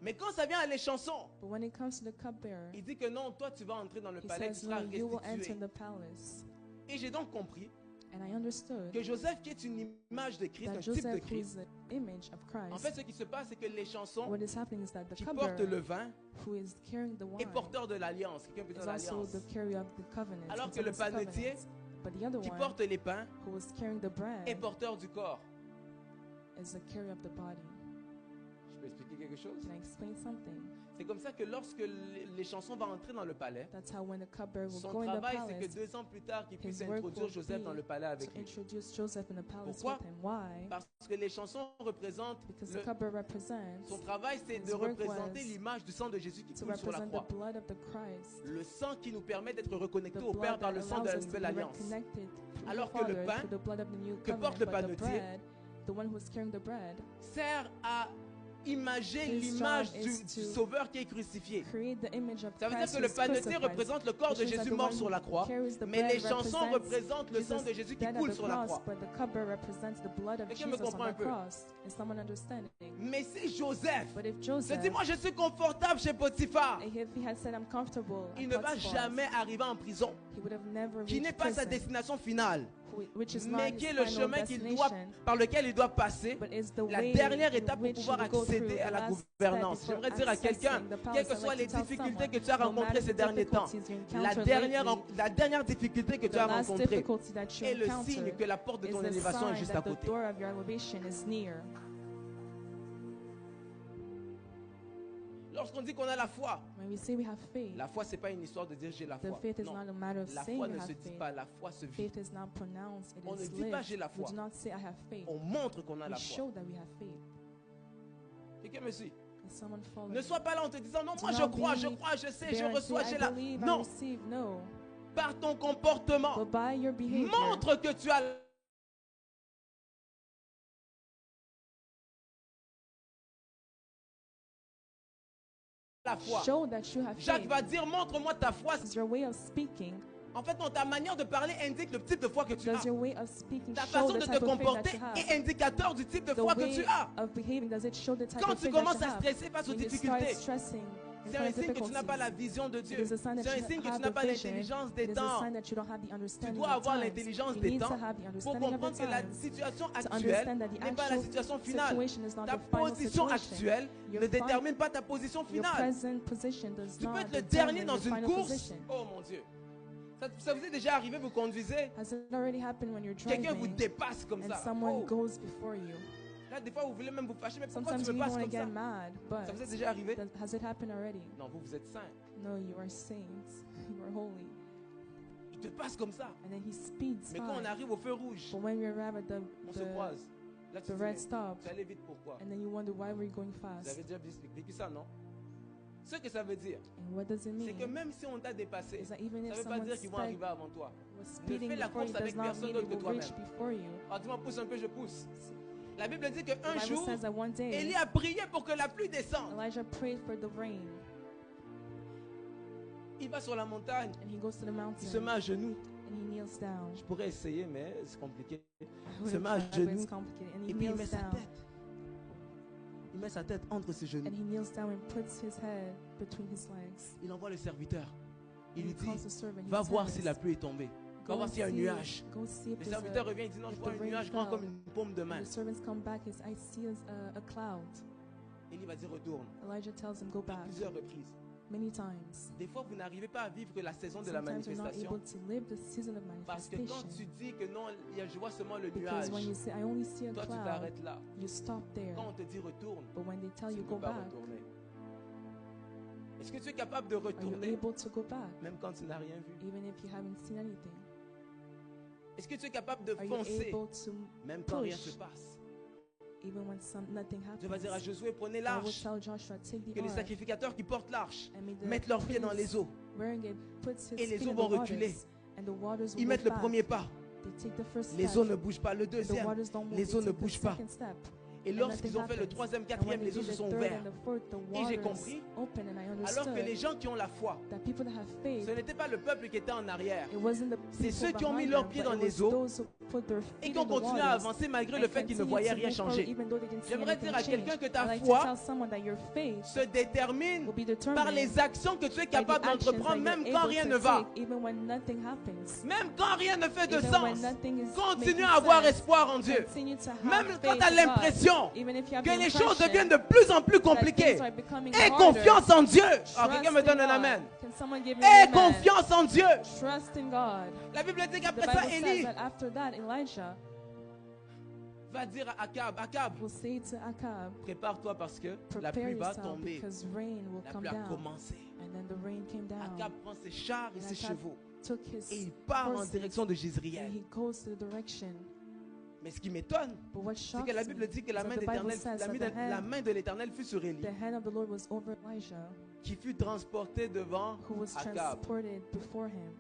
Mais quand ça vient à les chansons, But when it comes to the cupbearer, il dit que non, toi tu vas entrer dans le he palais, tu says, seras no, you will enter restitué. the palace. Et j'ai donc compris And I understood que Joseph, qui est une image de Christ, that un type de Joseph, who Christ, is the image of en Christ, fait ce qui se passe, c'est que les chansons what is happening is that the qui portent le cupbearer, vin who is carrying the est wine, porteur de l'alliance. Quelqu'un peut dire is also l'alliance. the carrier of the covenant. Alors It's que le almost a panetier, covenant. But the other qui one, porte les pains who is carrying the bread, est porteur du corps. is the carrier of the body. Je peux expliquer quelque chose? Can I explain something? C'est comme ça que lorsque les chansons vont entrer dans le palais, That's how when the cupbearer will son go in the travail c'est que palace, 2 ans plus tard, qu'il puisse his work introduire will Joseph be dans le palais avec to lui. introduce Joseph in the palace Pourquoi? with him. Why? Parce que les chansons représentent, Because the le- cupbearer represents son travail c'est his de work représenter was l'image du sang de Jésus qui to coule sur la represent croix. the blood of the Christ, Le sang qui nous permet d'être the reconnectés au Père blood par that le sang de allows la us to nouvelle be alliance. reconnected to Alors the que le Father pain through the blood of the new que porte covenant. le But the panetier bread, the one who is carrying the bread, Sert à imager His l'image job du is to Sauveur qui est crucifié. create the image of Ça veut dire Christ que who le is panetier crucified, représente le corps which de means that Jésus the mort one sur who la croix, carries the mais bread les chansons represents représentent le sang Jesus de Jésus qui dead at coule the sur la cross, croix. but the cupbearer represents the blood of Quelqu'un me Jesus on comprend un the peu? cross. Is someone understanding? Mais si Joseph But if se Joseph, dit, moi je suis confortable chez Potiphar, if he had said, I'm comfortable il at ne va Potiphar's, jamais arriver en prison, he would have never qui n'est reached pas sa prison, destination finale, which is mais not qui est his le final chemin qu'il doit, destination, par lequel il doit passer, but is the la way dernière in étape pour which pouvoir he will go accéder through, à la the last step gouvernance. before J'aimerais dire à quelqu'un, accessing the palace. quelles que I'd soient like les to tell difficultés someone, que tu as no rencontrées matter ces the derniers temps, difficulties you la encountered dernière, lately, la dernière difficulté que tu the as last rencontrée difficulty that you est le signe encounter que la porte de is ton the élévation est sign juste à that the côté. door of your elevation is near. Lorsqu'on dit qu'on a la foi, When we say we have faith, la foi, ce n'est pas une histoire de dire j'ai la the foi. faith is Non. not a matter of La saying foi you ne se have dit faith. pas, la foi se vit. Faith is not pronounced, it On ne is dit pas lived. j'ai la We foi. do not say I have faith. On montre qu'on a We la foi. show that we have faith. Quelqu'un me suit? Is someone following? Ne sois pas là en te disant non, Do moi je not crois, be je sais, je there and reçois, say, j'ai I la. believe, I Non, receive. No. par ton comportement, But by your behavior, montre que tu as la foi. show that you have Jacques faith. va dire montre-moi ta foi. Does your way of speaking, En fait, non, ta manière de parler indique le type de foi que tu as. does your way of speaking Ta show façon the de te type of faith that comporter you have? est indicateur du type de The foi que way tu as. of behaving, does it show the type Quand of tu faith that commences you à have? stresser face aux When you start difficultés, stressing in c'est front un of signe que tu n'as pas la difficulties, vision de it Dieu. is a sign that C'est un you signe que tu have n'as the pas vision. l'intelligence des It is a temps. sign that you don't have the Tu understanding dois of avoir times. l'intelligence You des need to temps have the pour understanding of comprendre the que la times. situation To actuelle understand that the n'est pas la actual situation finale. situation is not Ta the final position situation. actuelle Your ne détermine pas ta position Your finale. present position does Tu peux not être le dernier determine dans your une final course. position. Oh mon Dieu. Ça vous est déjà arrivé, vous conduisez, Has it already happened when you're quelqu'un vous driving dépasse comme and ça. someone Oh. goes before you? Là, des fois, vous voulez même vous fâcher, mais pourquoi Sometimes tu you me even passes want to comme get ça? mad, Ça vous est but déjà arrivé? has it happened already? Non, vous êtes saint. No, you are saints. You are holy. Il te passe comme ça. And then he speeds Mais quand on by. arrive au feu rouge, But when we arrive at on se croise. Là, tu the dis, red mais stop, tu allais vite, pourquoi? and then you wonder why we're going Vous fast. avez déjà vécu ça, non? Ce que ça veut dire, And what does it c'est que mean? même si on t'a dépassé, Is that even ça if ne veut pas someone dire qu'ils vont arriver avant toi. was speeding fais la before you, course avec does not personne mean d'autre they que will reach toi-même. before you. Ah, dis-moi, pousse un peu, je pousse. La Bible dit The qu'un Bible jour, says that one day Élie a prié pour que la pluie descende. Elijah prayed for the rain, Il va sur la montagne, and he goes to the il se met mountain à genoux. and he kneels down. Je pourrais essayer, mais c'est compliqué. I Il se would've met à tried, but it's genoux complicated. And et he puis il kneels met sa down, tête. Il met sa tête entre ses genoux. and he kneels down and puts his head between his legs. Il envoie le serviteur. Il And lui he dit, calls the servant. va He voir says, si la pluie est tombée. Va Go voir and s'il y a un see- nuage. Go see if Le there's serviteur a, revient, il dit, non, je if vois the un rain nuage grand fell. comme une paume de main. The servants come back. I see a cloud. Élie va dire, retourne. Elijah tells him, go À back plusieurs reprises. many times. Des fois, vous n'arrivez pas à vivre la saison de la Sometimes you're not manifestation. able to live the season of Parce que quand manifestation. tu dis que non, je vois seulement le nuage, Because when you say, I only see a toi tu cloud, t'arrêtes là. you stop there. Quand on te dit retourne, But when they tell tu you ne go peux pas back, retourner. Est-ce que tu es capable de are you retourner able to go back, même quand tu n'as rien vu? even if you haven't seen anything? Est-ce que tu es capable de Are you foncer able to, même quand rien push? se passe? even when nothing Dieu va dire à happens? Josué, prenez God will l'arche. tell Joshua, take the Que les ark, sacrificateurs qui portent l'arche and may the mettent leurs pieds dans priest les eaux. wearing it puts his Et les feet eaux in the vont waters, reculer. and the waters will Ils mettent move le back. premier pas. They take the first Les step, eaux ne bougent pas. Le and the deuxième. waters don't move. les They eaux ne take the bougent pas. second step, Et and lorsqu'ils nothing ont fait le happens. troisième, And quatrième, when les they eaux did se the sont third ouvertes. and the fourth, the Et j'ai waters compris, open, and I Alors que understood les gens qui ont la foi, that people that have faith, ce n'était pas le peuple qui était en arrière. it wasn't the C'est people ceux qui ont mis behind leurs them, pieds but dans it les was eaux those who put their Et feet qui ont in the continué à waters avancer malgré and le fait qu'ils ne continued voyaient to rien move forward changer. even though they didn't see J'aimerais anything dire à quelqu'un change. que ta I'd like foi to tell someone that your faith se détermine will be par determined les actions que tu es by the capable actions d'entreprendre, that même you're quand able rien to ne va. take, even when nothing happens. Même quand rien ne fait de Even sens. when nothing is Continue making à avoir sense, espoir en Dieu. continue to have Même quand faith tu as in l'impression God. Even if you have que the les choses impression deviennent de plus en plus that compliquées. things are becoming Aie harder, confiance en Dieu. Alors quelqu'un me trust donne in un God. amen. Can someone give me Aie an amen? confiance en Dieu. Trust in God. La Bible dit The qu'après Bible ça, says Élie that after that, Elijah va dire à Akab, Akab, will say to Akab, prépare-toi parce que la prepare pluie va yourself tomber. because rain will La come pluie a down. commencé. And then the rain came down. Akab prend ses chars et And ses Akab chevaux took his et il part en horses direction de and Jezreel. he goes to the direction. Mais ce qui m'étonne, But what c'est shocks que la me Bible dit que la is main that the Bible d'Éternel, says la that main de- la main de l'Éternel fut sur Élie, the hand of the Lord was over Elijah, qui fut transporté devant who was Akab. transported before him.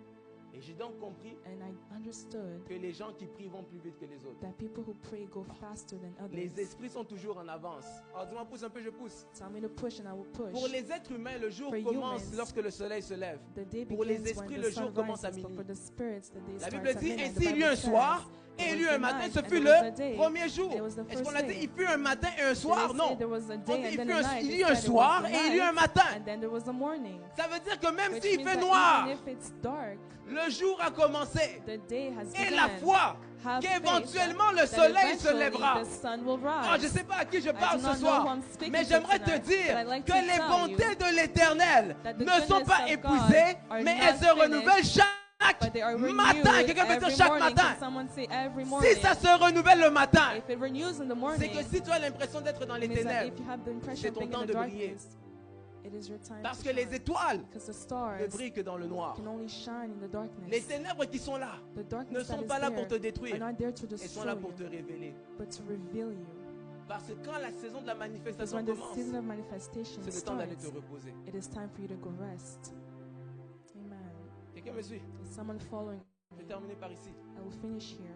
Et j'ai donc compris And I understood que les gens qui prient vont plus vite que les autres. that people who pray go faster than Les others. esprits sont toujours en avance. Alors dis-moi, pousse un peu, je pousse. Tell me to push and I will push. Pour les êtres humains, le jour For commence humans, lorsque le soleil se lève. The day Pour les begins esprits, when le the jour sun commence à rises, but minuit. for the spirits, the day La starts Bible at dit, midnight. ainsi The il y Bible eut un says, soir et there il y eut was un a matin. night Ce and fut there was a le day. premier jour. There was the Est-ce qu'on first a dit, day. il fut un matin et un Did soir? it say Non. there was a On day dit, and il then fut a night? il It y eut un said it soir was the et il y eut un night, matin. and then there was a morning. Ça veut dire que même Which s'il means fait that noir, even if it's dark, le jour a commencé. the day has Et begun. la foi Have qu'éventuellement faith le that soleil se eventually lèvera. the sun will Oh, je ne rise. sais pas à qui je I parle do ce not know soir, who I'm speaking mais to j'aimerais te tonight, dire but I'd like que to les tell bontés you de l'Éternel that the ne sont goodness pas of épuisées, God are mais not elles se finished, renouvellent chaque but they are renewed matin. Quelqu'un peut dire every chaque morning. matin. Can someone say every morning? Si ça se renouvelle le matin, If it renews in the c'est morning, que si tu as l'impression d'être dans les it means that ténèbres, if you have the impression c'est of ton being temps in de the briller. darkness, It is your time Parce to que les shine. étoiles Because the ne stars brillent que dans le noir. can only shine in the darkness. Les ténèbres qui sont là The ne darkness that sont is pas là pour te there are détruire. not there to Elles sont destroy là pour te you, révéler. but to reveal you. Parce que quand la saison de la Because manifestation when the commence, season of manifestation c'est le temps d'aller te starts, reposer. it is time for you to go rest. Amen. Quelqu'un me suit? Is someone following? Je vais terminer par ici. I will finish here.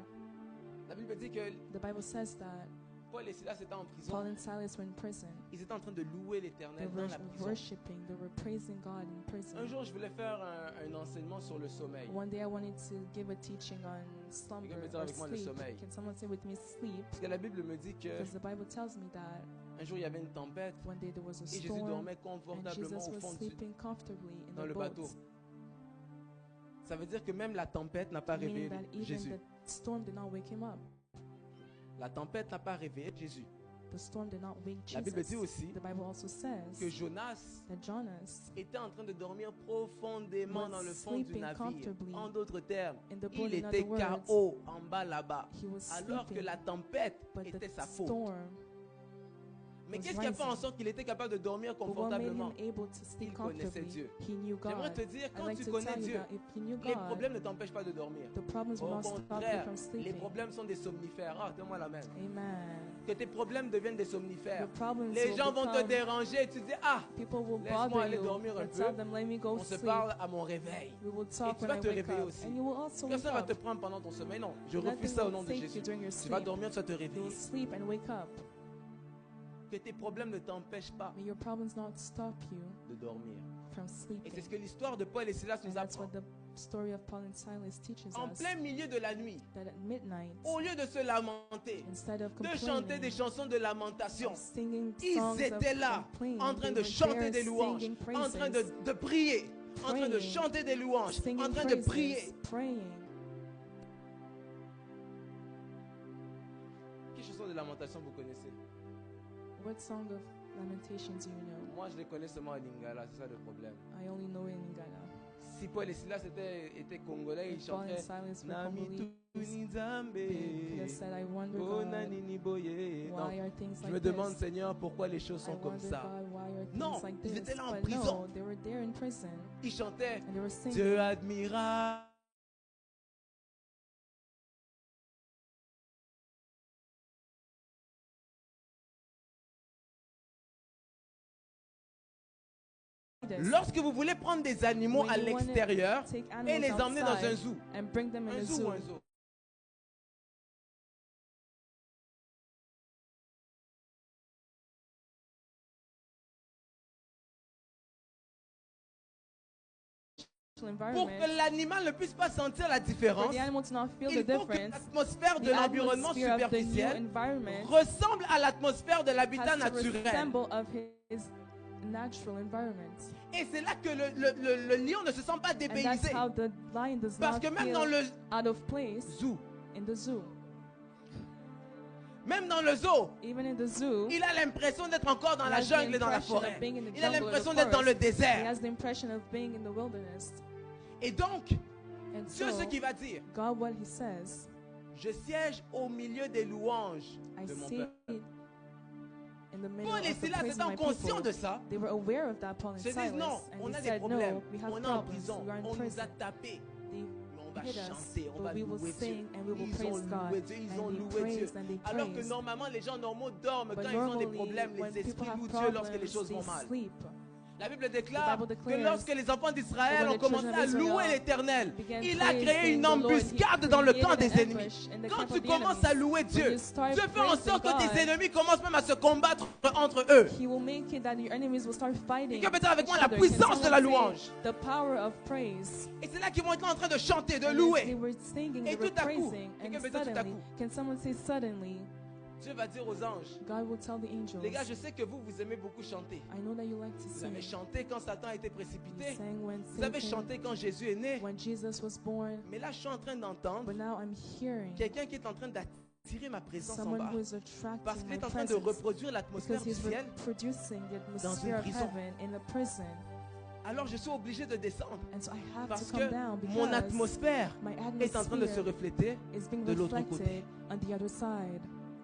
La Bible dit que The Bible says that Paul et Silas étaient en prison. Paul and Silas were in prison. Ils étaient en train de louer They l'Éternel were dans la prison. worshiping. They were praising God in prison. Un jour, je voulais faire un enseignement sur le sommeil. One day I wanted to give a teaching on slumber Quelqu'un peut dire or avec moi le sleep. sommeil. Can someone say with me sleep? Parce que la Bible me dit que Because the Bible tells me that un jour il y avait une tempête one day there was a et Jésus storm dormait and confortablement Jesus au was fond sleeping comfortably in dans the le boat. bateau. Ça veut dire que même la tempête n'a pas Meaning réveillé that even Jésus. the storm did not wake him up. La tempête n'a pas réveillé Jésus. The storm did not wake La Bible dit Jesus. aussi The Bible also says que Jonas that Jonas était en train de dormir profondément was dans le fond du sleeping navire. comfortably En d'autres termes, in the boat. il In était other words, KO en bas là-bas. he was Alors que sleeping, la tempête but était the sa faute. storm. Mais was qu'est-ce qui a fait en rising. sorte qu'il était capable de dormir But what made confortablement? him able to sleep Il connaissait comfortably? Dieu. He knew J'aimerais God. te dire, I'd quand like tu to connais tell you Dieu, that if you knew les God, problèmes ne t'empêchent pas de dormir. the problems will Au not stop you contraire, from les sleeping. problèmes sont des somnifères. Ah, donne-moi la main. Amen. Que tes problèmes deviennent des somnifères. Your problems Les will gens vont te become, déranger et tu dis, ah, people will laisse-moi bother aller you. dormir un But tell peu. them, let me go On se sleep. parle à mon réveil. We will Et talk tu when vas I te wake réveiller up. aussi. And you will also wake Personne va te up. prendre pendant ton sommeil. Non, je refuse Nothing ça au will nom de take Jésus. you during your Tu vas sleep. dormir, tu vas te You will réveiller. sleep and wake up. Que tes problèmes ne t'empêchent pas May your problems not stop you de dormir. from Et c'est sleeping. ce que l'histoire de Paul et Silas And nous that's apprend. what the story of Paul and Silas teaches En us. plein milieu de la nuit, That at midnight, au lieu de se lamenter, instead of de chanter complaining, des chansons de lamentation, of singing ils songs of étaient là, complaint, en train they de were chanter there des louanges, singing en train praises, de prier, en train de praying, chanter des louanges, singing en train de praises, prier. praying. Quelle chanson de lamentation vous connaissez? What song of lamentations do you know? Moi, je les connais seulement en lingala, c'est ça le problème. I only know in Ghana. Si Paul et Silas étaient congolais, ils If Paul and chantaient Silas were Nami Congolese, tuni they could have nzambe, said, I wonder, oh God, nanini boye. Non, why are things je me like demande, this? Seigneur, pourquoi les choses I sont comme wonder, ça. God, why are Non, things like ils this? étaient là en But prison. no, they were there in prison. Ils chantaient And they were singing. Dieu admirable. Lorsque vous voulez prendre des animaux When à you wanna l'extérieur take et animals les emmener dans un outside zoo, and bring them in un a zoo ou zoo. un zoo. Pour Environment, que l'animal ne puisse pas sentir la for différence, the animal to not feel il the faut que difference, l'atmosphère de the l'environnement atmosphere of the new superficiel environment ressemble à l'atmosphère de l'habitat has to naturel. resemble of his natural environment. Et c'est là que le lion ne se sent pas And that's dépaysé. how the lion does Parce not que même feel dans le out of place zoo, in the zoo. même dans le zoo, Even in the zoo, il a l'impression d'être encore dans he la has the jungle et dans la impression of forêt. being in the Il a jungle or the l'impression d'être dans le forest. He désert. has the impression of being in the wilderness. Et donc, And Dieu so, ce qu'il va dire, God, what he says, je siège au milieu des louanges I de mon see peuple. it in the middle Paul et of the Silas praise of étant my conscients people. de ça, They were aware of that, Paul and se disent non, Silas, and on they a des said, problèmes, no, we have on est en problems, prison, we are in on nous a prison. tapés, They mais on va hit us, chanter, on but va we will louer Dieu. sing and we will Ils ont praise God. loué Dieu, ils ont And they loué Dieu. praised and they Alors que praised. normalement les gens normaux dorment But quand ils ont des normally, problèmes, when les people esprits have louent Dieu lorsque les problems, choses they vont mal. sleep. La Bible déclare The Bible que declares lorsque les enfants d'Israël that when ont the commencé children à of Israel louer l'Éternel, began il a créé praising une the Lord, embuscade he dans le created camp an des ennemis. ambush in the Quand camp tu of the commences à enemies. louer When Dieu, you start Dieu fait en praising sorte que God, tes ennemis commencent même à se combattre entre eux. He will make it that your enemies will start fighting. Quelqu'un peut dire avec each moi la other. puissance Can de la someone say louange. The power of praise. Et c'est là qu'ils vont être en train de chanter, de And as they louer. were singing, Et they were tout à coup, praising, quelqu'un and peut dire tout à suddenly, coup. can someone say suddenly, Dieu va dire aux anges, God will tell the angels, les gars, je sais que vous aimez beaucoup chanter. I know that you like to Vous sing. avez chanté quand Satan a été You précipité. sang when Vous avez Satan, chanté quand Jésus est né. when Jesus was born, Mais là, je suis en train d'entendre but now I'm hearing quelqu'un qui est en train d'attirer ma présence en someone bas. who is Parce attracting qu'il my est en train de presence reproduire l'atmosphère because du he's ciel. reproducing the dans une atmosphere of prison. heaven in a prison. Alors je suis obligé de descendre. And so I have Parce to come que down mon because atmosphère my est en train de se atmosphere refléter is being de l'autre reflected côté. on the other side.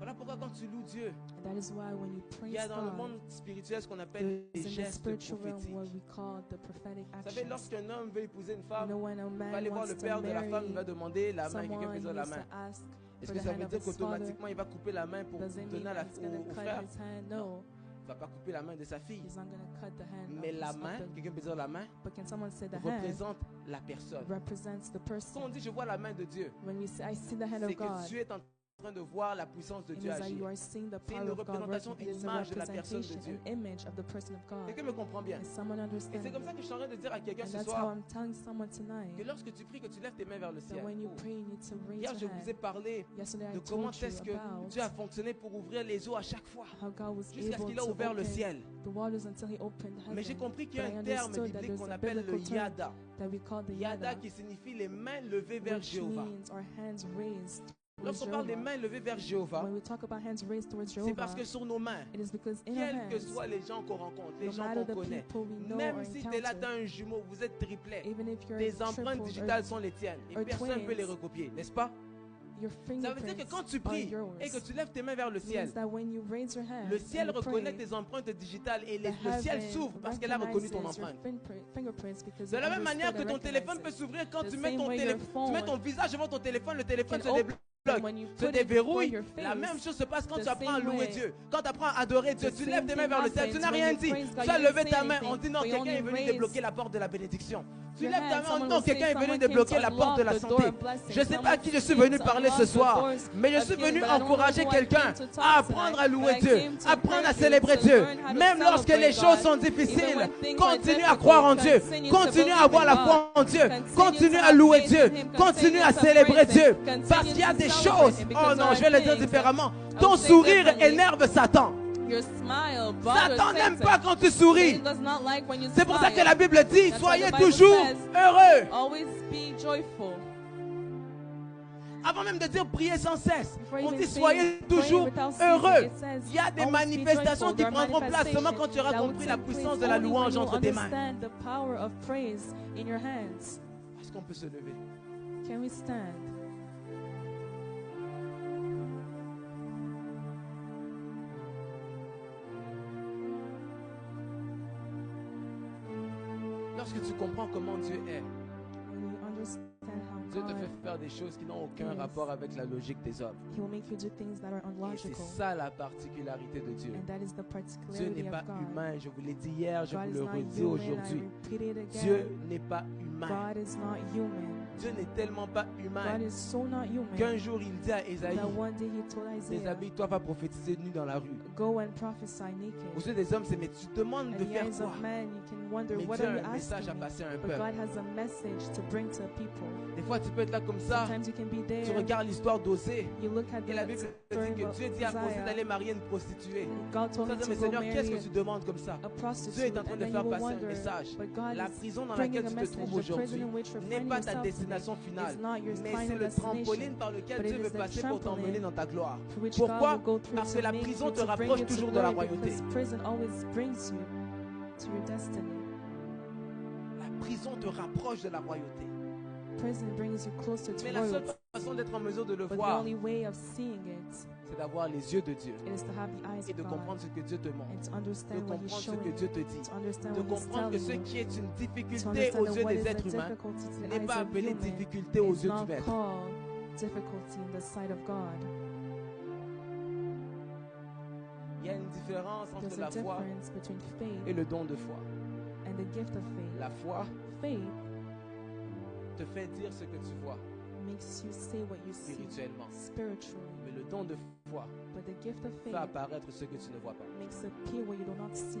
Voilà pourquoi pourquoi quand tu loues Dieu, And that is why when you il praise y a dans le God, monde spirituel ce qu'on appelle les there's in the gestes spiritual realm prophétiques. what we call the prophetic Vous savez, actions. lorsqu'un homme veut épouser une You femme, know, when a il va man aller voir wants le to père de la femme, il va marry demander la main, quelqu'un someone, peut he dire la needs main. to ask Est-ce for que the ça hand veut of dire his father. qu'automatiquement il va couper la main pour Does it donner mean à la, that he's going au to cut frère? his hand? No, Il ne va pas couper la main de sa fille. he's not going to cut the hand Mais la of main, the, quelqu'un peut dire la main, but can someone say the hand représente la personne. represents the Quand on person? dit je vois la main de Dieu, When we say, I see the hand c'est of que God, tu es en train de voir la puissance de it Dieu means that agir. you are seeing the C'est power une of God représentation, working. It is une a image de la personne de representation, Dieu. an image of the person of God. Quelqu'un me comprend bien. Is someone Et understand? c'est comme ça que je suis en train de dire à quelqu'un And ce that's how soir I'm telling someone tonight que lorsque tu pries, que tu lèves tes mains vers le that ciel. when you pray, you need to raise Hier, je your vous ai hand. parlé Yesterday, I de comment told you est-ce que about Dieu a fonctionné pour ouvrir les eaux à chaque fois, how God was jusqu'à ce able qu'il a to ouvert le open ciel. the waters until He opened Mais j'ai heaven. compris qu'il y a But I un terme understood that biblique there's qu'on a appelle le biblical term yada. that we call the Yada yada, qui signifie les mains levées vers which Jéhovah. means our hands raised towards Lorsqu'on parle des Jehovah. mains levées vers Jéhovah, When we talk about hands raised towards c'est Jehovah, parce que sur nos mains, it is because in our quels que hands, soient les gens qu'on rencontre, les no gens matter qu'on the connaît, people we know or même si tu es là, tu encounter, as un jumeau, vous êtes triplé, even if you're tes empreintes tripled digitales sont les tiennes et or personne ne peut les twins, recopier, n'est-ce pas? your Ça veut dire que quand fingerprints tu are pries yours. et que tu lèves tes mains vers le It ciel, means that when you raise your hand le ciel and you reconnaît pray, tes empreintes digitales et the le ciel heaven s'ouvre parce qu'elle a reconnu ton recognizes your empreinte. fingerprints because De it la même manière understood que and ton téléphone peut recognizes. s'ouvrir quand The tu mets same ton way téléphone, your tu mets ton phone visage devant ton téléphone, le téléphone can se open débloque, when you se put it before déverrouille. your La même face. chose se passe quand The tu apprends à same louer way. Dieu, quand tu apprends à adorer Dieu, The tu same lèves tes mains thing vers le ciel, tu happens n'as when rien you dit, praise God. tu as You didn't levé say ta main, on anything, dit non, but you quelqu'un est only venu raised débloquer la porte de la bénédiction. Tu your lèves ta hand. main, Someone non, will say quelqu'un est venu someone débloquer came la to porte de la unlock the door santé. of blessing. Je ne sais pas à qui je suis Someone venu came to parler ce unlock the soir, doors mais je of suis healing, venu but I don't know encourager who I quelqu'un came to talk à tonight, apprendre à but louer I Dieu, came to apprendre à encourage you célébrer to Dieu. learn how to Même lorsque les celebrate choses God. sont Even difficiles, when things are continue à difficult, croire en Dieu, continue to continue à believe avoir in la God. foi en Dieu, Continue continue to à have louer faith Dieu, in Him. continue Continue à to célébrer praise Dieu, Him. Continue parce qu'il y a to des celebrate choses, Him, oh because non, there je vais le are dire things différemment, I'll ton say sourire differently. énerve Satan. Your smile Satan bothers n'aime Satan. pas quand tu souris. Satan does not like when you C'est pour ça smile. que la Bible dit, That's why soyez the Bible toujours says, heureux. Always be joyful. Avant même de dire prier sans cesse, Before on even dit saying soyez praying toujours without ceasing, heureux. it says, Il y a des always be manifestations joyful. qui There are prendront place seulement quand tu auras manifestations compris that la will puissance take de la place louange only when entre you tes mains. understand the power of praise in your hands. Est-ce qu'on peut se lever? Can we stand? Lorsque tu comprends comment Dieu est, When you understand how Dieu te God, fait faire des choses qui n'ont aucun Yes. rapport avec la logique des hommes. He will make you do things that are Et c'est unlogical. ça la particularité de Dieu. And that is the Dieu particularity n'est pas of God. humain, je vous l'ai dit hier, je God vous is le not redis human. aujourd'hui. I repeat it Dieu again. n'est pas humain. God is not human. Dieu n'est tellement pas humain God is so not qu'un human jour il dit à Ésaïe, that one day he told Isaiah, déshabille-toi, va prophétiser nu dans la rue. go and prophesy Aux naked. yeux des hommes, c'est mais tu te demandes de And the faire eyes quoi? of man, you can wonder, Mais what Dieu are a you un message à asking me? passer à un But peuple. God has a message to bring to people. Des fois, tu peux être là comme ça, Sometimes you can be tu there, regardes l'histoire d'Osée, you look at et la the Bible story dit que of Dieu dit à Osée Uzziah, d'aller marier une prostituée. and God told Ça him dit, to mais go Seigneur, qu'est-ce que marry tu demandes comme ça? a prostitute, Dieu est en train and de then faire you will passer un wonder, message. but God La is prison dans bringing laquelle a tu te message. trouves The prison aujourd'hui in which you're n'est finding pas ta yourself destination today finale, is not your mais c'est final le trampoline destination, par lequel but Dieu it veut is the passer pour t'emmener trampoline dans ta gloire. through which Pourquoi? God will go through Parce to que la make prison you, te to bring rapproche you to toujours de la glory, royauté. because prison always brings you to your destiny. La prison te rapproche de la royauté. Prison brings you closer to Mais la seule royalty. façon d'être en mesure de le But the voir, only way of seeing it c'est d'avoir les yeux de Dieu is to have the eyes et of de God comprendre ce que Dieu te and montre, to de understand what He's comprendre ce showing que you, Dieu te dit, to understand de what He's comprendre que ce telling you, qui est une to difficulté understand aux that yeux what des is a êtres humains difficulty to the n'est eyes pas of appelé human difficulté aux is yeux du not maître. called difficulty in the sight of God. Il y a une différence entre There's la a foi difference between et faith le don de foi. and the gift of faith. La foi Faith te fait dire ce que tu vois makes you say what you see spirituellement, spiritually, mais le don de foi but the gift of fait faith apparaître ce que tu ne vois pas. makes appear what you do not see.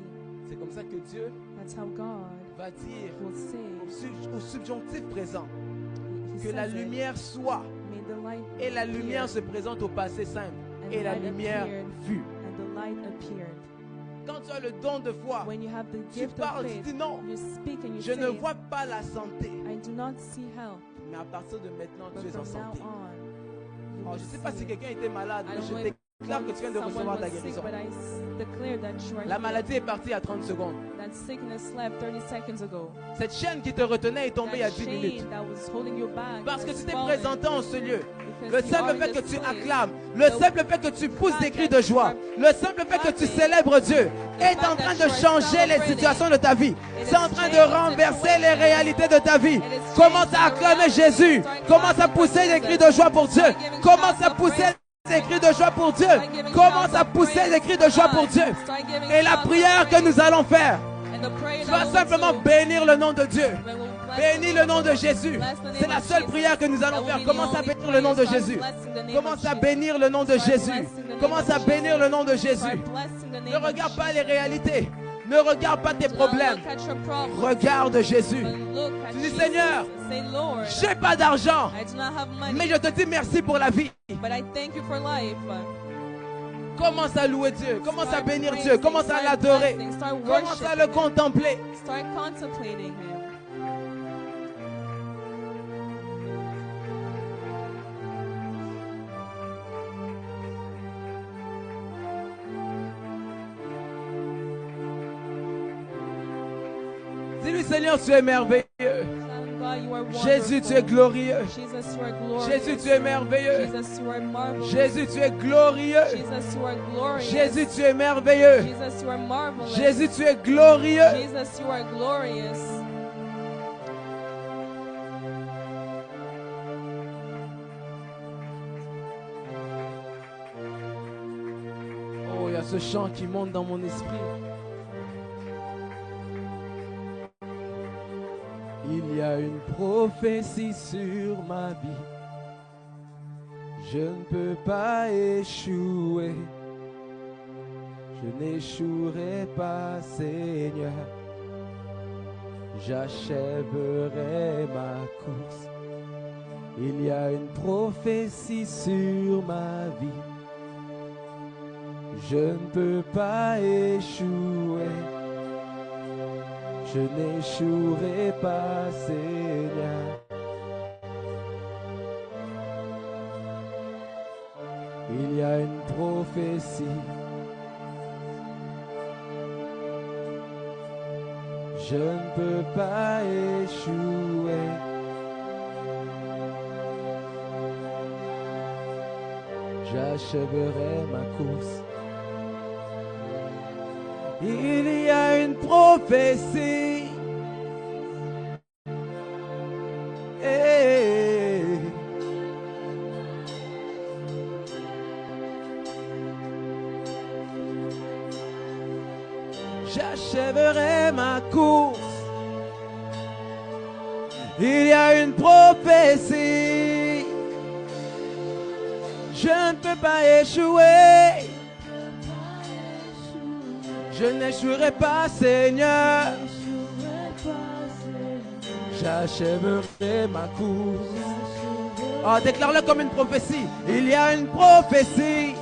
C'est comme ça que Dieu That's how God va dire will say, au subjonctif présent He que la says it, lumière soit, may the light et la appear, lumière se présente au passé simple, and et the la light lumière appeared, fut. and the light appeared. Quand tu as le don de foi, When you have the tu gift of parles, tu faith, dis non, you speak and you je say, ne vois pas la santé, I do not see health, mais à partir de maintenant, but tu es en from now santé. on, you Oh, will je ne sais pas see si it. quelqu'un était malade, I mais don't je know if déclare que tu viens de Someone recevoir ta was sick, guérison. but I declare that you are La healed. maladie est partie à 30 secondes. That sickness left 30 seconds ago. Cette chaîne qui te retenait est tombée il y a That 10 minutes. chain that was holding you back Parce que has tu t'es fallen présenté en ce lieu. because Le you are simple in fait que this tu place. acclames, le simple fait que tu pousses des cris de joie, le simple fait que tu célèbres Dieu est en train de changer les situations de ta vie. C'est en train de renverser les réalités de ta vie. Commence à acclamer Jésus. Commence à pousser des cris de joie pour Dieu. Commence à pousser des cris de joie pour Dieu. Commence à pousser des cris de joie pour Dieu. Et la prière que nous allons faire, tu vas simplement bénir le nom de Dieu. Bénis le nom de Jésus. C'est la seule prière que nous allons faire. Commence à bénir le nom de Jésus. Commence à bénir le nom de Jésus. Commence à bénir le nom de Jésus. Ne regarde pas les réalités. Ne regarde pas tes problèmes. Regarde Jésus. Tu dis, Seigneur, j'ai pas d'argent, mais je te dis merci pour la vie. Commence à louer Dieu. Commence à bénir Dieu. Commence à l'adorer. Commence à le contempler. Start contemplating Him. Dis-lui, Seigneur, tu es merveilleux. Jésus, tu es glorieux. Jesus, you are glorious. Jésus, tu es merveilleux. Jesus, you are marvelous. Jésus, tu es glorieux. Jesus, you are glorious. Jésus, tu es merveilleux. Jesus, you are marvelous. Jésus, tu es glorieux. Jesus, you are glorious. Oh, il y a ce chant qui monte dans mon esprit. Il y a une prophétie sur ma vie. Je ne peux pas échouer. Je n'échouerai pas, Seigneur. J'achèverai ma course. Il y a une prophétie sur ma vie. Je ne peux pas échouer. Je n'échouerai pas, Seigneur. Il y a une prophétie. Je ne peux pas échouer. J'achèverai ma course. Il y a une prophétie. J'achèverai ma course. Il y a une prophétie. Je ne peux pas échouer. Je n'échouerai pas, Seigneur. J'achèverai ma course. Oh, déclare-le comme une prophétie. Il y a une prophétie.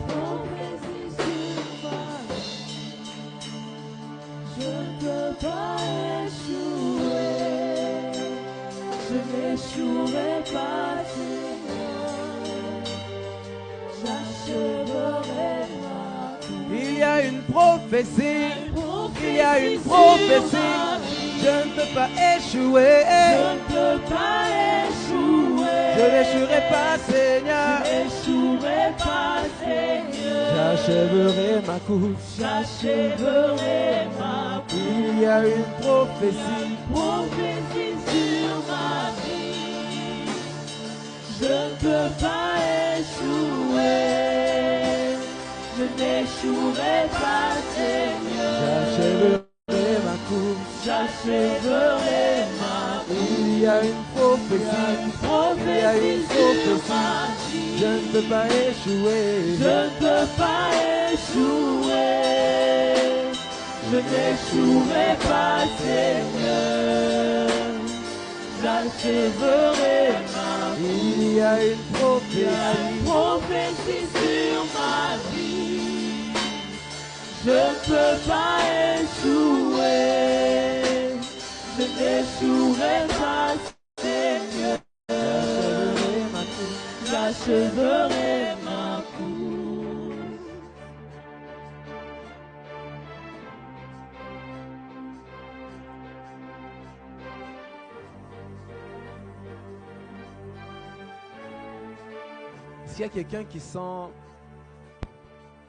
Je ne peux pas échouer. Je n'échouerai pas, Seigneur. J'achèverai ma course. Il y a une prophétie. Il y a une prophétie. Je ne peux pas échouer. Je ne peux pas échouer. Je n'échouerai pas, Seigneur. Je n'échouerai pas, Seigneur. J'achèverai ma course. J'achèverai ma course. Il y a une prophétie. Prophétie sur ma vie. Je ne peux pas échouer. Je n'échouerai pas, Seigneur. J'achèverai ma course. J'achèverai ma course. Il y a une prophétie. Il y a une prophétie. Je ne peux pas échouer. Je ne peux pas échouer. Je n'échouerai pas, Seigneur. J'achèverai ma vie. Il y a une Il y a une prophétie. prophétie sur ma vie. Je ne peux pas échouer. Je n'échouerai pas, Seigneur. J'achèverai ma course. J'achèverai ma course. S'il y a quelqu'un qui se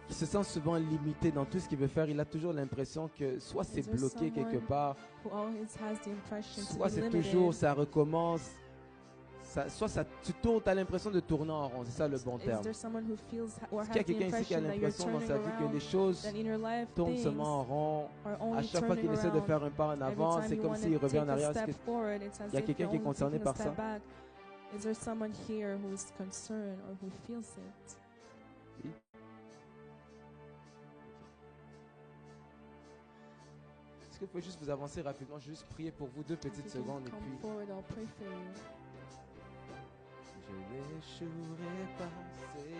sent souvent limité dans tout ce qu'il veut faire, il a toujours l'impression que soit c'est Is there bloqué quelque someone part, who always has the impression to soit be c'est limited, toujours, ça recommence, tu tournes, tu as l'impression de tourner en rond, c'est ça le bon Is terme. there someone who feels or Est-ce qu'il y a has the quelqu'un ici qui a impression that you're l'impression dans turning sa vie que around, les choses that in your life tournent things seulement en rond? are À only chaque fois qu'il turning essaie de around? faire un pas en Every avant, time c'est you comme want s'il to revient en take a arrière. Est-ce step que forward, it's as il y a if quelqu'un you're qui est only concerné taking a par ça? step back. Is there someone here who is concerned or who feels it? Oui. Est-ce que vous pouvez juste vous avancer rapidement? Je vais juste prier pour vous 2 If you petites can secondes et come puis forward, I'll pray for you. je n'échouerai pas, Seigneur.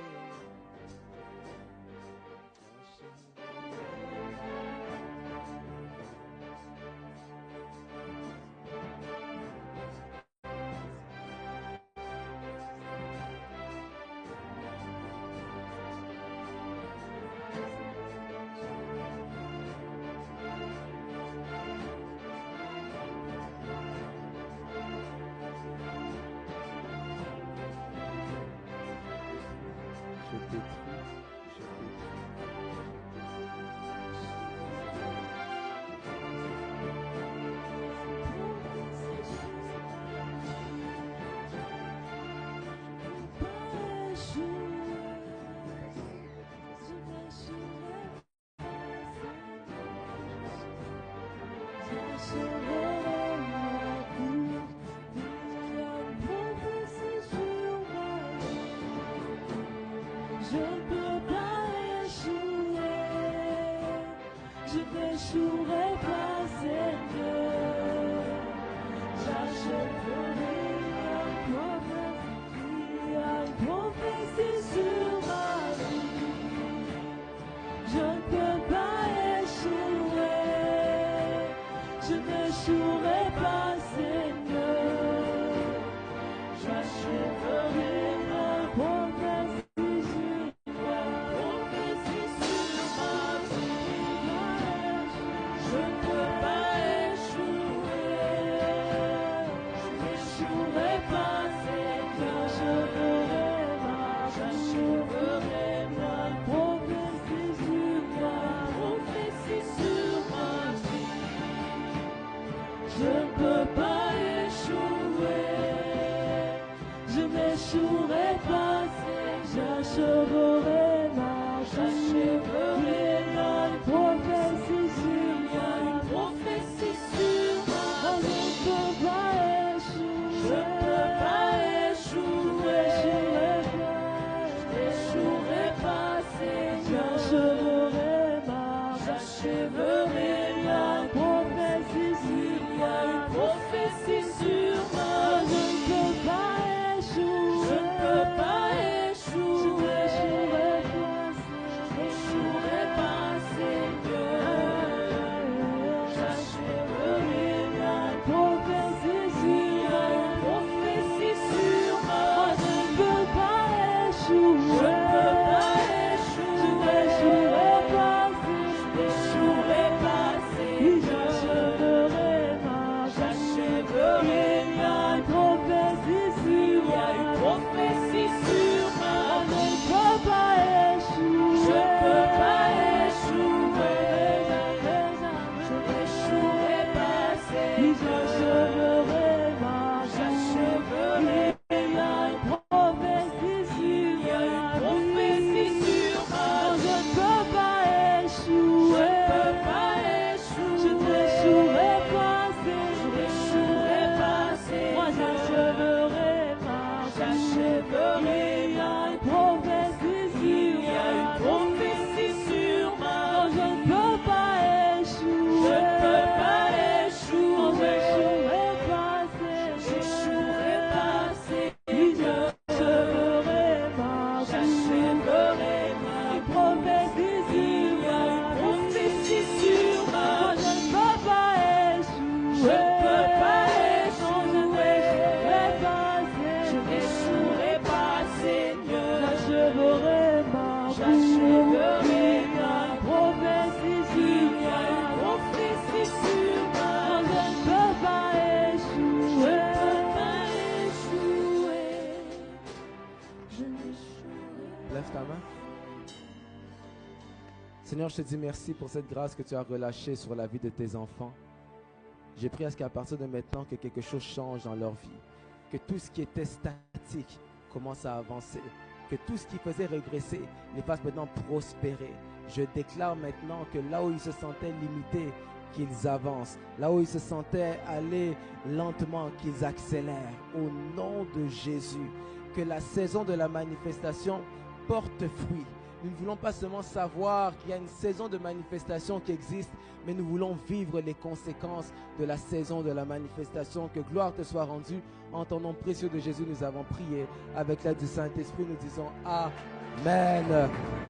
Je détruis, je Je ne peux pas échouer, je n'échouerai pas, Seigneur. J'achèverai un prophète qui a une prophétie sur ma vie. Je ne peux pas échouer, je n'échouerai pas, Seigneur. J'achèverai un prophète. Je ne peux pas échouer, je Lève ta main. Seigneur, je te dis merci pour cette grâce que tu as relâchée sur la vie de tes enfants. J'ai prié à ce qu'à partir de maintenant, que quelque chose change dans leur vie. Que tout ce qui était statique commence à avancer. Que tout ce qui faisait régresser les fasse maintenant prospérer. Je déclare maintenant que là où ils se sentaient limités, qu'ils avancent. Là où ils se sentaient aller lentement, qu'ils accélèrent. Au nom de Jésus, que la saison de la manifestation porte fruit. Nous ne voulons pas seulement savoir qu'il y a une saison de manifestation qui existe, mais nous voulons vivre les conséquences de la saison de la manifestation. Que gloire te soit rendue. En ton nom précieux de Jésus, nous avons prié. Avec l'aide du Saint-Esprit, nous disons Amen.